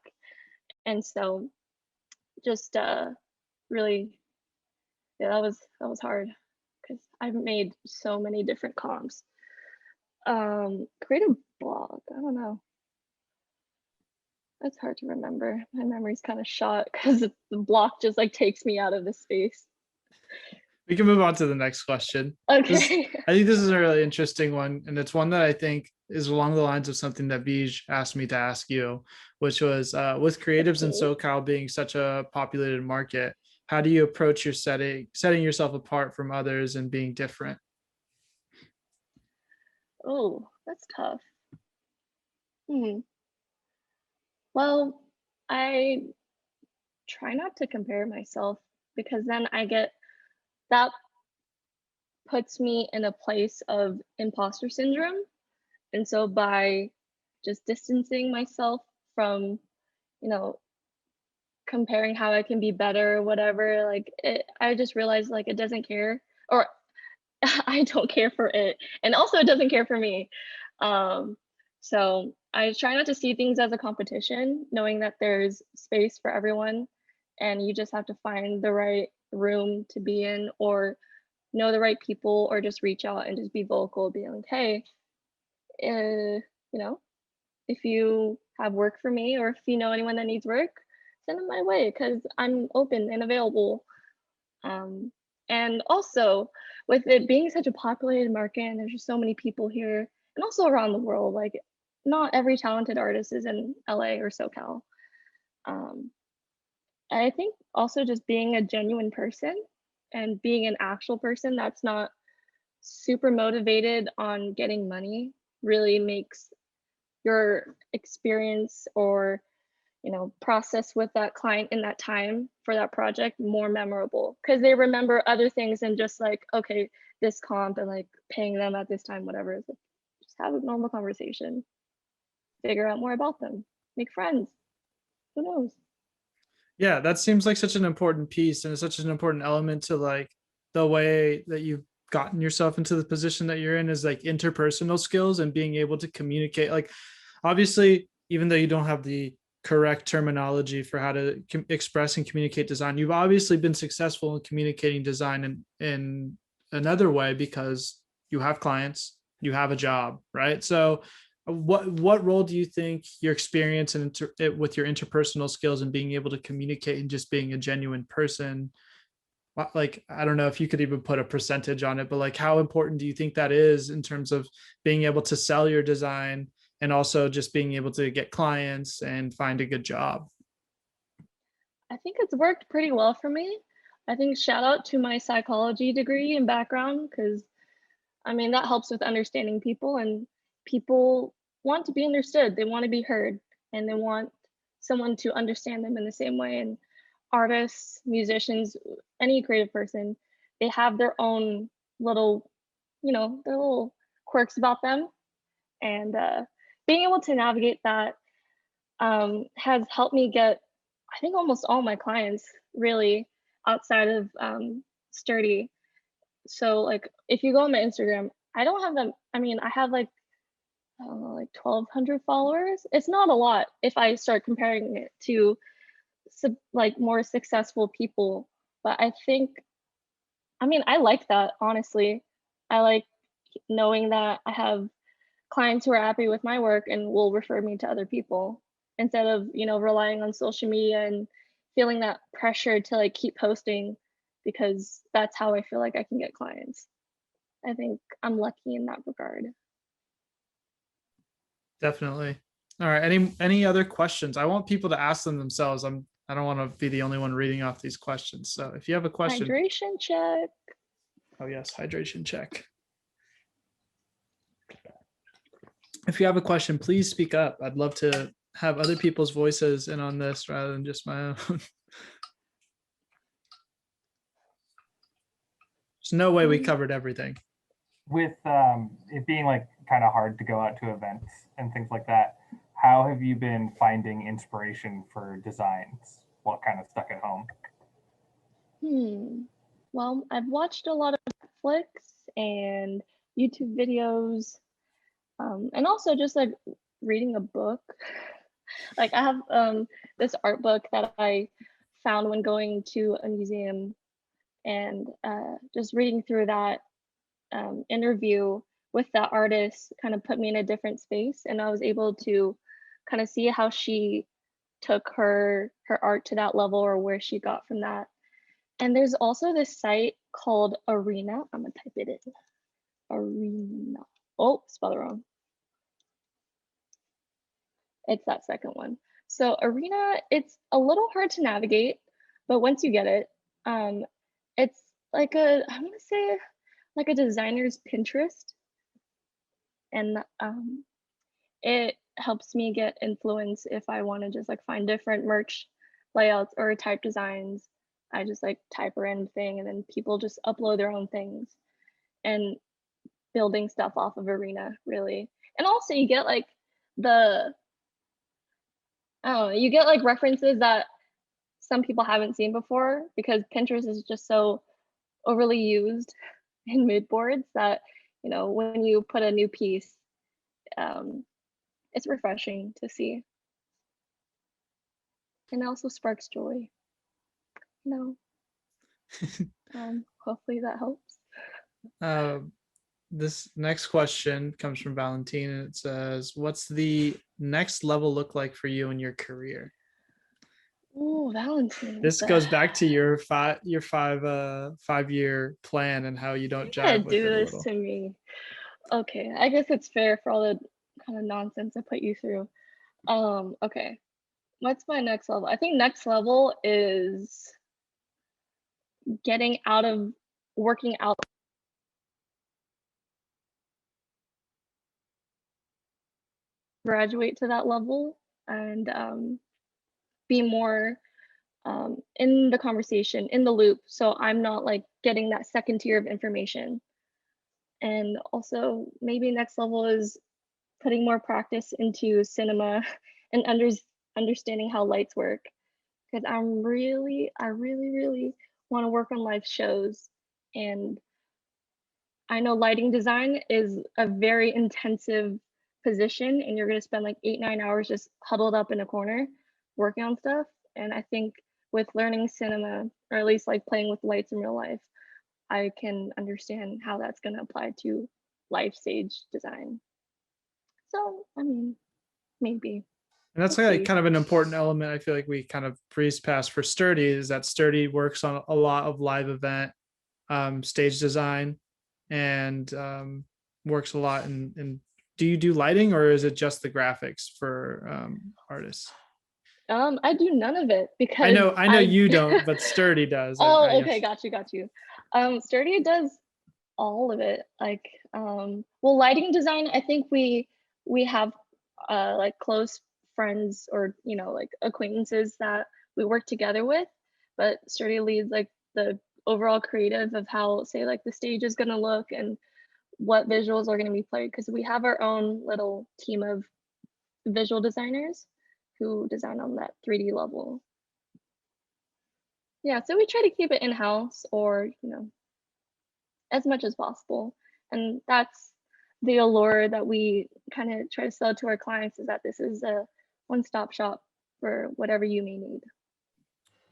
And so just really, yeah, that was hard because I've made so many different comps. Creative blog, I don't know. That's hard to remember. My memory's kind of shot because the block just like takes me out of the space. We can move on to the next question. Okay. I think this is a really interesting one, and it's one that I think is along the lines of something that Bij asked me to ask you, which was with creatives in Okay. SoCal being such a populated market, how do you approach your setting yourself apart from others and being different? Oh, that's tough. Hmm. Well, I try not to compare myself because then that puts me in a place of imposter syndrome. And so by just distancing myself from, you know, comparing how I can be better or whatever, like I just realized like it doesn't care, or I don't care for it. And also it doesn't care for me. Um, so I try not to see things as a competition, knowing that there's space for everyone and you just have to find the right room to be in or know the right people or just reach out and just be vocal, being like, hey, you know, if you have work for me or if you know anyone that needs work, send them my way because I'm open and available. Um, and also, with it being such a populated market and there's just so many people here and also around the world, like not every talented artist is in LA or SoCal. Um, I think also just being a genuine person and being an actual person that's not super motivated on getting money really makes your experience or process with that client in that time for that project more memorable because they remember other things than just like, okay, this comp and like paying them at this time, whatever. It's like, just have a normal conversation, figure out more about them, make friends. Who knows? Yeah, that seems like such an important piece, and it's such an important element to like the way that you've gotten yourself into the position that you're in, is like interpersonal skills and being able to communicate. Like obviously, even though you don't have the correct terminology for how to express and communicate design, you've obviously been successful in communicating design in another way because you have clients, you have a job, right? So what role do you think your experience and with your interpersonal skills and being able to communicate and just being a genuine person, like, I don't know if you could even put a percentage on it, but like, how important do you think that is in terms of being able to sell your design and also just being able to get clients and find a good job? I think it's worked pretty well for me. I think shout out to my psychology degree and background, because I mean, that helps with understanding people, and people want to be understood. They want to be heard, and they want someone to understand them in the same way. And artists, musicians, any creative person, they have their own little, their little quirks about them. And being able to navigate that has helped me get, I think, almost all my clients really outside of Sturdy. So like if you go on my Instagram, I don't have them. I mean, I have like, I don't know, like 1,200 followers. It's not a lot if I start comparing it to like more successful people. But I think, I mean, I like that, honestly. I like knowing that I have clients who are happy with my work and will refer me to other people instead of, relying on social media and feeling that pressure to like keep posting, because that's how I feel like I can get clients. I think I'm lucky in that regard. Definitely. All right. Any other questions? I want people to ask them themselves. I don't want to be the only one reading off these questions. So if you have a question. Hydration check. Oh yes, hydration check. If you have a question, please speak up. I'd love to have other people's voices in on this rather than just my own. There's no way we covered everything. With it being like kind of hard to go out to events and things like that, how have you been finding inspiration for designs while kind of stuck at home? Well, I've watched a lot of Netflix and YouTube videos, and also just like reading a book. Like I have this art book that I found when going to a museum, and just reading through that interview with that artist kind of put me in a different space, and I was able to kind of see how she took her art to that level, or where she got from that. And there's also this site called Arena. I'm gonna type it in. Arena. Oh, spell it wrong. It's that second one. So Arena, it's a little hard to navigate, but once you get it, it's like I'm gonna say like a designer's Pinterest. And it helps me get influence if I want to just like find different merch layouts or type designs. I just like type a random thing, and then people just upload their own things, and building stuff off of Arena, really. And also you get like you get like references that some people haven't seen before, because Pinterest is just so overly used in mood boards that, when you put a new piece, it's refreshing to see. And it also sparks joy. Hopefully that helps. This next question comes from Valentine, and it says, what's the next level look like for you in your career? Oh, Valentine. This goes back to your 5-year plan and how you don't jive with do it a this little. to me. Okay, I guess it's fair for all the kind of nonsense I put you through. Okay. What's my next level? I think next level is getting out of working out. Graduate to that level and be more in the conversation, in the loop, so I'm not like getting that second tier of information. And also maybe next level is putting more practice into cinema and understanding how lights work, because I really want to work on live shows. And I know lighting design is a very intensive position, and you're going to spend like 8-9 hours just huddled up in a corner working on stuff. And I think with learning cinema, or at least like playing with lights in real life, I can understand how that's going to apply to life stage design. So, I mean, maybe. And that's We'll like see. kind of an important element. I feel like we kind of breezed past for Sturdy, is that Sturdy works on a lot of live event stage design, and works a lot in do you do lighting, or is it just the graphics for artists? I do none of it because I know you don't, but Sturdy does. Oh, okay, guess. got you. Sturdy does all of it. Like, well, lighting design, I think we have like close friends or like acquaintances that we work together with, but Sturdy leads like the overall creative of how, say, like the stage is gonna look and what visuals are gonna be played, because we have our own little team of visual designers who design on that 3D level. Yeah, so we try to keep it in-house, or as much as possible. And that's the allure that we kind of try to sell to our clients, is that this is a one-stop shop for whatever you may need.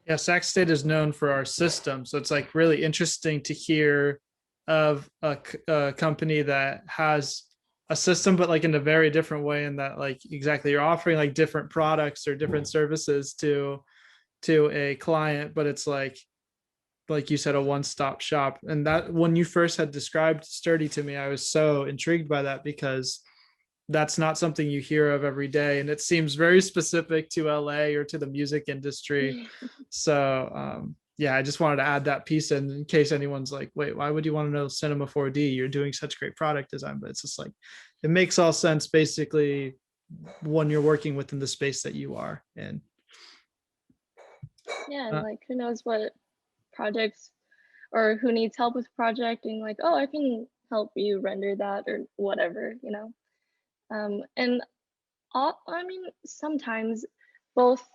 Yeah, Sac State is known for our system, so it's like really interesting to hear of a company that has a system, but like in a very different way, in that like exactly you're offering like different products or different services to a client, but it's like you said, a one-stop shop. And that, when you first had described Sturdy to me, I was so intrigued by that, because that's not something you hear of every day, and it seems very specific to LA or to the music industry. So yeah, I just wanted to add that piece in case anyone's like, wait, why would you want to know Cinema 4D? You're doing such great product design. But it's just like, it makes all sense basically when you're working within the space that you are in. Yeah, and like who knows what projects, or who needs help with project, and like, oh, I can help you render that or whatever. And I mean, sometimes both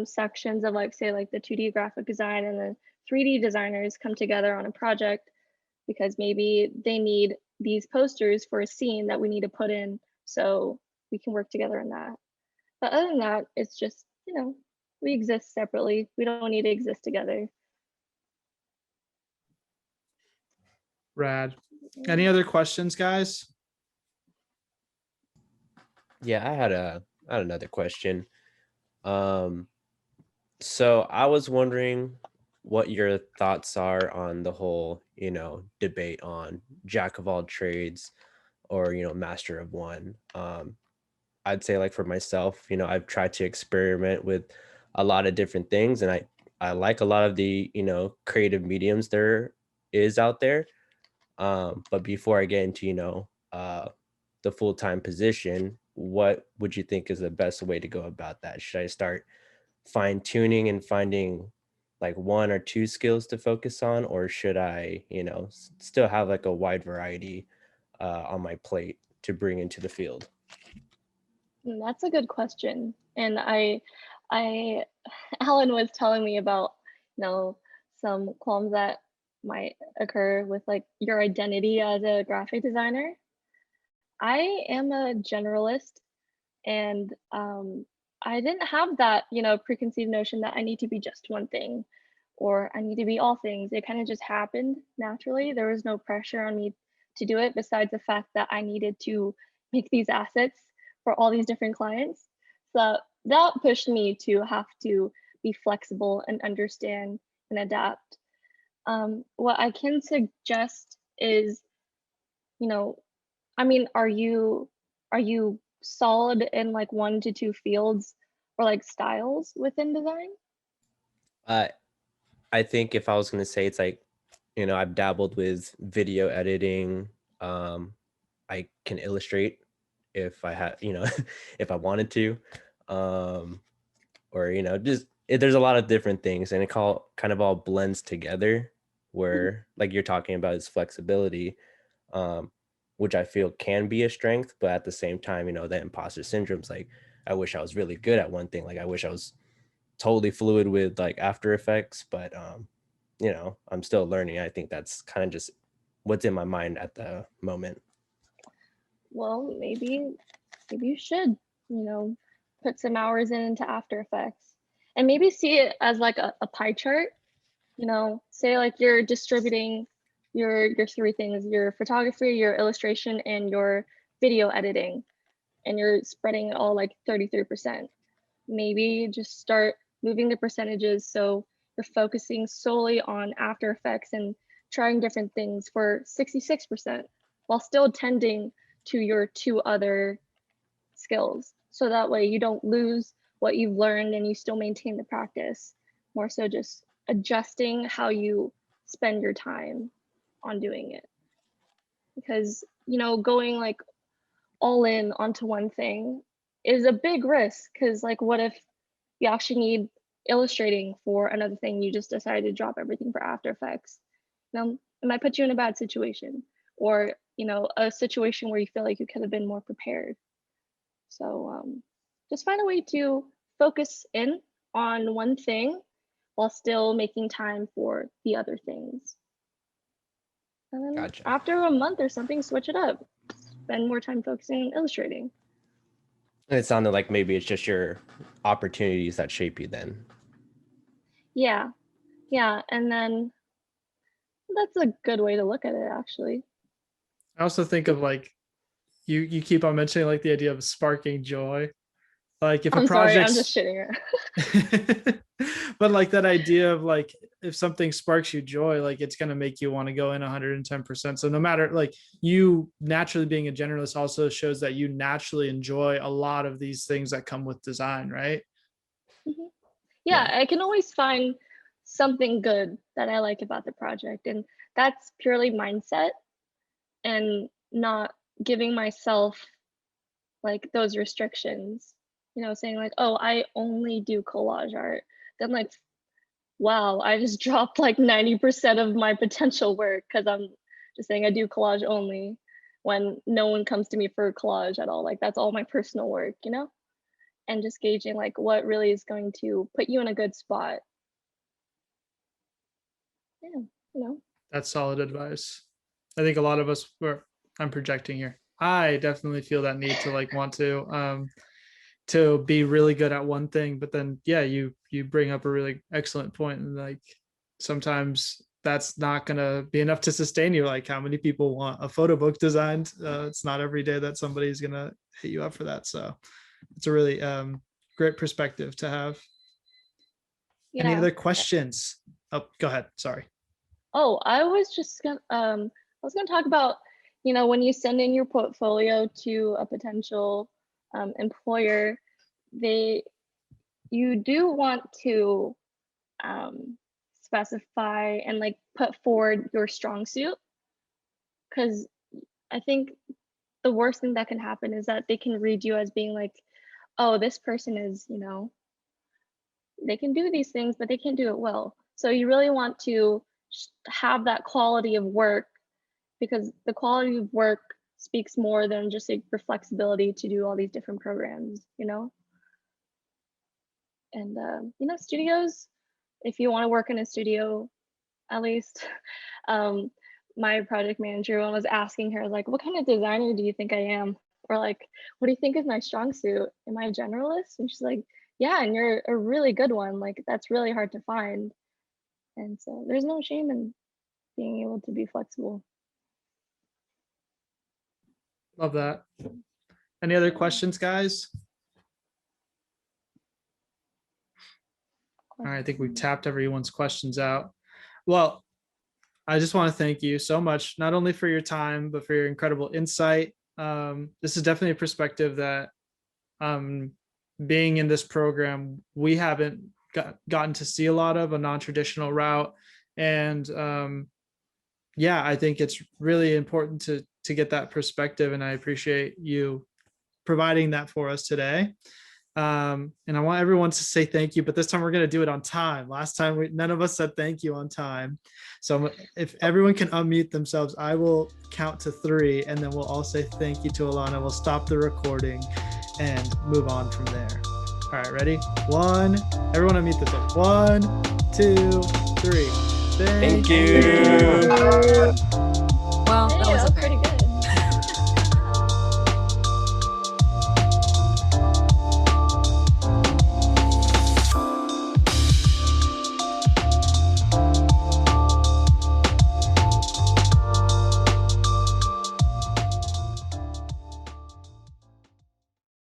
sections of, like, say, like the 2D graphic design and the 3D designers come together on a project because maybe they need these posters for a scene that we need to put in, so we can work together on that. But other than that, it's just, we exist separately. We don't need to exist together. Rad. Any other questions, guys? Yeah, I had another question. So I was wondering what your thoughts are on the whole, debate on jack of all trades or, master of one. I'd say, like, for myself, I've tried to experiment with a lot of different things, and I like a lot of the, creative mediums there is out there. But before I get into, the full-time position, what would you think is the best way to go about that? Should I start fine tuning and finding like one or two skills to focus on, or should I, still have like a wide variety on my plate to bring into the field? That's a good question. And Alan was telling me about, some qualms that might occur with like your identity as a graphic designer. I am a generalist, and I didn't have that, preconceived notion that I need to be just one thing or I need to be all things. It kind of just happened naturally. There was no pressure on me to do it, besides the fact that I needed to make these assets for all these different clients. So that pushed me to have to be flexible and understand and adapt. What I can suggest is, I mean, are you solid in like 1 to 2 fields or like styles within design? I think if I was going to say, it's like, I've dabbled with video editing. I can illustrate if I have, if I wanted to, or, just there's a lot of different things, and it kind of all blends together, where like you're talking about is flexibility, which I feel can be a strength, but at the same time, that imposter syndrome's like, I wish I was really good at one thing. Like, I wish I was totally fluid with like After Effects, but I'm still learning. I think that's kind of just what's in my mind at the moment. Well, maybe you should, put some hours into After Effects, and maybe see it as like a pie chart. Say like you're distributing your three things, your photography, your illustration, and your video editing, and you're spreading it all like 33%. Maybe just start moving the percentages so you're focusing solely on After Effects and trying different things for 66% while still tending to your two other skills. So that way you don't lose what you've learned and you still maintain the practice. More so just adjusting how you spend your time on doing it. Because, you know, going like all in onto one thing is a big risk, because like what if you actually need illustrating for another thing, you just decided to drop everything for After Effects? Now, it might put you in a bad situation, or you know, a situation where you feel like you could have been more prepared. So just find a way to focus in on one thing while still making time for the other things. And then Gotcha. after a month or something, switch it up. Spend more time focusing on illustrating. And it sounded like maybe it's just your opportunities that shape you then. Yeah, and then that's a good way to look at it, actually. I also think of like you keep on mentioning like the idea of sparking joy. Like if I'm a sorry, I'm project, just shitting around. but like that idea of like if something sparks you joy, like it's gonna make you want to go in 110%. So no matter, like, you naturally being a generalist also shows that you naturally enjoy a lot of these things that come with design, right? Mhm. Yeah, I can always find something good that I like about the project, and that's purely mindset and not giving myself like those restrictions, you know, saying like, oh, I only do collage art. Then like, wow, I just dropped like 90% of my potential work because I'm just saying I do collage only, when no one comes to me for collage at all. Like that's all my personal work, you know? And just gauging like what really is going to put you in a good spot. Yeah, you know. That's solid advice. I think a lot of us were, I'm projecting here. I definitely feel that need to like want to be really good at one thing, but then yeah, you bring up a really excellent point, and like sometimes that's not gonna be enough to sustain you. Like how many people want a photo book designed? It's not every day that somebody's gonna hit you up for that. So it's a really great perspective to have. Any Yeah. other questions? Oh, go ahead. Sorry. Oh, I was just gonna talk about, you know, when you send in your portfolio to a potential employer, you do want to specify and like put forward your strong suit, because I think the worst thing that can happen is that they can read you as being like, oh, this person is, you know, they can do these things, but they can't do it well. So you really want to have that quality of work, because the quality of work speaks more than just like your flexibility to do all these different programs, you know? And, you know, studios, if you want to work in a studio, at least, my project manager, when I was asking her, like, what kind of designer do you think I am? Or like, what do you think is my strong suit? Am I a generalist? And she's like, yeah, and you're a really good one. Like, that's really hard to find. And so there's no shame in being able to be flexible. Love that. Any other questions, guys? All right, I think we've tapped everyone's questions out. Well, I just want to thank you so much, not only for your time, but for your incredible insight. This is definitely a perspective that being in this program, we haven't gotten to see a lot of, a non-traditional route. And yeah, I think it's really important to get that perspective. And I appreciate you providing that for us today. And I want everyone to say thank you, but this time we're going to do it on time. Last time none of us said thank you on time. So if everyone can unmute themselves, I will count to 3 and then we'll all say thank you to Alana. We'll stop the recording and move on from there. All right, ready? 1, everyone unmute themselves. 1, 2, 3. Thank you. Well, that was okay.